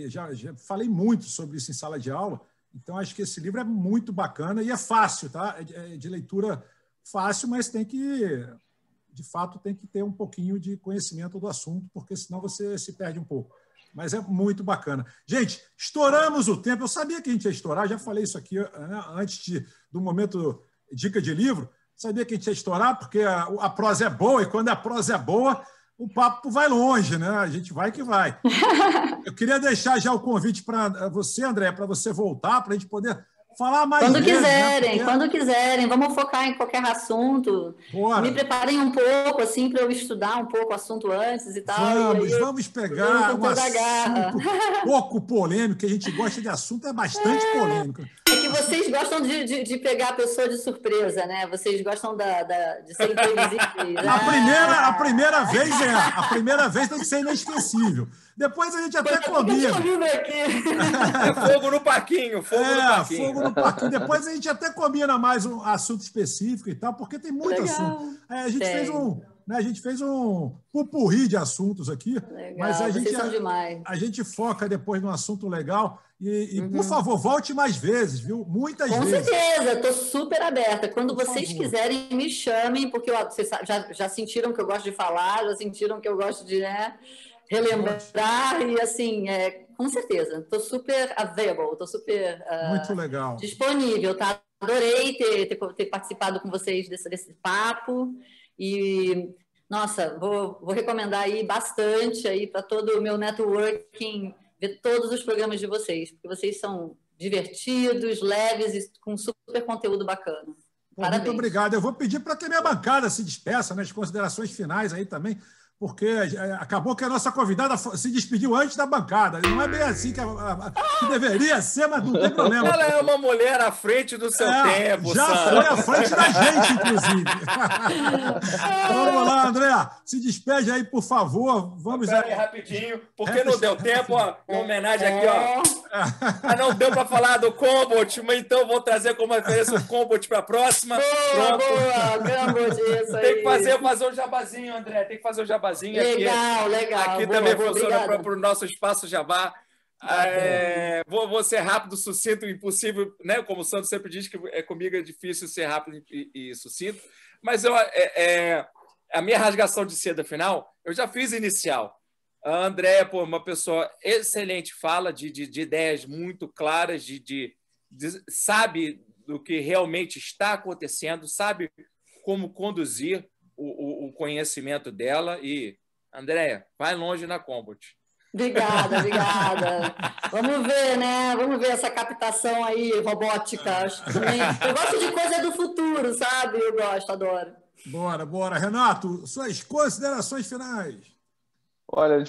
Já falei muito sobre isso em sala de aula, então acho que esse livro é muito bacana e é fácil, tá? É de leitura fácil, mas de fato tem que ter um pouquinho de conhecimento do assunto, porque senão você se perde um pouco. mas é muito bacana. Gente, estouramos o tempo. Eu sabia que a gente ia estourar, já falei isso aqui, né, antes do momento dica de livro. Sabia que a gente ia estourar, porque a prosa é boa, e quando a prosa é boa, o papo vai longe, né? A gente vai que vai. Eu queria deixar já o convite para você, André, para você voltar, para a gente poder falar mais quando vezes, quiserem, né? Porque... quando quiserem, vamos focar em qualquer assunto. Bora. Me preparem um pouco, assim, para eu estudar um pouco o assunto antes e tal. Vamos pegar um assunto pouco polêmico, que a gente gosta de assunto, é bastante polêmico. É que vocês gostam de pegar a pessoa de surpresa, né? Vocês gostam de ser imprevisíveis. A primeira vez tem que ser inesquecível. Depois a gente até combina. É fogo no parquinho, fogo no parquinho. Depois a gente até combina mais um assunto específico e tal, porque tem muito assunto. A gente fez um pupurri de assuntos aqui, legal, mas a gente foca depois num assunto legal. E por favor, volte mais vezes, viu? Muitas vezes. Com certeza, estou super aberta. Quando vocês quiserem, me chamem, porque vocês já sentiram que eu gosto de falar, já sentiram que eu gosto de relembrar, e assim, com certeza, estou super available, estou super muito legal. Disponível, tá? Adorei ter participado com vocês desse papo, e nossa, vou recomendar aí bastante aí para todo o meu networking, ver todos os programas de vocês, porque vocês são divertidos, leves e com super conteúdo bacana. Parabéns. Muito obrigado. Eu vou pedir para que a minha bancada se despeça nas considerações finais aí também, porque acabou que a nossa convidada se despediu antes da bancada. Não é bem assim que deveria ser, mas não tem problema. Ela é uma mulher à frente do seu tempo, já Sandra. foi à frente da gente, inclusive. Vamos lá, André. Se despede aí, por favor. Vamos aí rapidinho, porque não deu tempo, ó, em homenagem aqui, ó. Não deu para falar do Combot, mas então vou trazer como referência o Combot para a próxima. Boa, Combot, isso aí. Tem que fazer um jabazinho, André. Tem que fazer um jabazinho. Legal. Aqui também funciona para o nosso espaço Jabá. Vou ser rápido, sucinto, impossível, né? Como o Sandro sempre diz, que comigo é difícil ser rápido e sucinto. Mas a minha rasgação de seda final, eu já fiz inicial. A Andréia, uma pessoa excelente, fala de ideias muito claras, sabe do que realmente está acontecendo, sabe como conduzir o conhecimento dela. E, Andréia, vai longe na Combot. Obrigada. Vamos ver, né? Vamos ver essa captação aí robótica. Eu gosto de coisa do futuro, sabe? Eu gosto, adoro. Bora. Renato, suas considerações finais. Olha,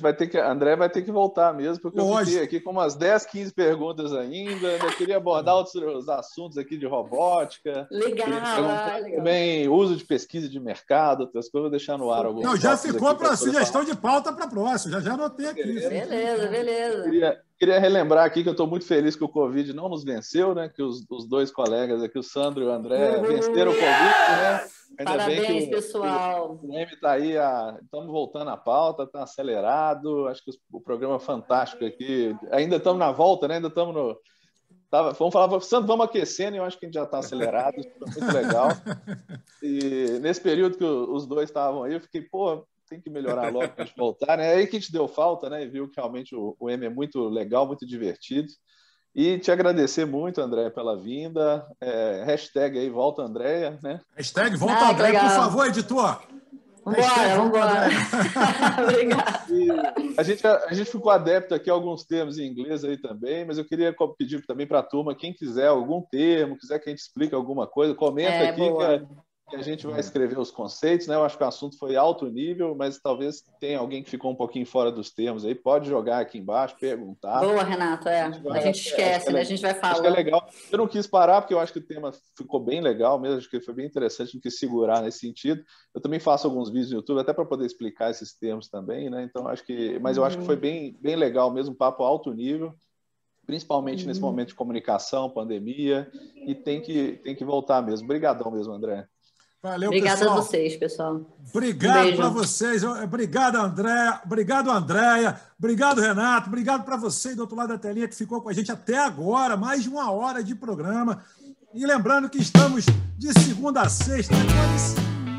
André vai ter que voltar mesmo, porque eu fiquei aqui com umas 10, 15 perguntas ainda. Eu queria abordar outros assuntos aqui de robótica. Legal. Também uso de pesquisa de mercado, outras coisas, vou deixar no ar algumas. Não, já ficou para sugestão de pauta para a próxima. Já anotei aqui. Beleza. Queria relembrar aqui que eu estou muito feliz que o Covid não nos venceu, né? Que os dois colegas aqui, o Sandro e o André, venceram o Covid, né? Ainda parabéns, bem que pessoal. O M está aí, estamos voltando à pauta, está acelerado. Acho que o programa é fantástico aqui. Ainda estamos na volta, né? Ainda estamos no. Vamos falar, Sandro, vamos aquecendo, e eu acho que a gente já está acelerado. Isso foi muito legal. E nesse período que os dois estavam aí, eu fiquei, tem que melhorar logo para a gente voltar, né? É aí que a gente deu falta, né? E viu que realmente o M é muito legal, muito divertido. E te agradecer muito, André, pela vinda. Hashtag aí, volta Andréia, né? Hashtag volta Andréia, por favor, editor. Vambora. Obrigado. A gente ficou adepto aqui a alguns termos em inglês aí também, mas eu queria pedir também para a turma, quem quiser algum termo, quiser que a gente explique alguma coisa, comenta aqui que a gente vai escrever os conceitos, né? Eu acho que o assunto foi alto nível, mas talvez tenha alguém que ficou um pouquinho fora dos termos aí, pode jogar aqui embaixo, perguntar. Boa, Renato, a gente esquece, né? A gente vai falar. Acho que é legal. Eu não quis parar, porque eu acho que o tema ficou bem legal mesmo, acho que foi bem interessante, não quis segurar nesse sentido. Eu também faço alguns vídeos no YouTube, até para poder explicar esses termos também, né? Então, eu acho que foi bem legal mesmo, um papo alto nível, principalmente nesse momento de comunicação, pandemia, e tem que voltar mesmo. Obrigadão mesmo, André. Valeu, obrigada pessoal. A vocês, pessoal. Obrigado para vocês. Obrigado, André. Obrigado, Andréia. Obrigado, Renato. Obrigado para você do outro lado da telinha que ficou com a gente até agora, mais de 1 hora de programa. E lembrando que estamos de segunda a sexta.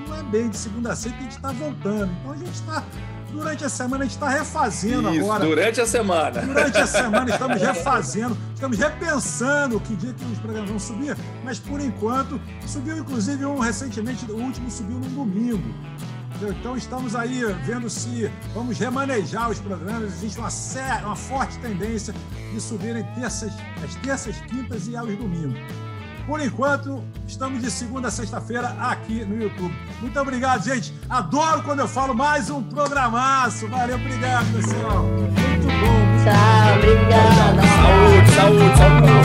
Não é bem de segunda a sexta que a gente está voltando. Então a gente está durante a semana a gente está refazendo agora. Durante a semana. Durante a semana estamos refazendo, estamos repensando que dia que os programas vão subir, mas por enquanto subiu inclusive recentemente, o último subiu no domingo. Então estamos aí vendo se vamos remanejar os programas. Existe uma forte tendência de subirem às terças, quintas e aos domingos. Por enquanto, estamos de segunda a sexta-feira aqui no YouTube. Muito obrigado, gente. Adoro quando eu falo mais um programaço. Valeu, obrigado, pessoal. Muito bom. Tchau, obrigada. Saúde, saúde, saúde.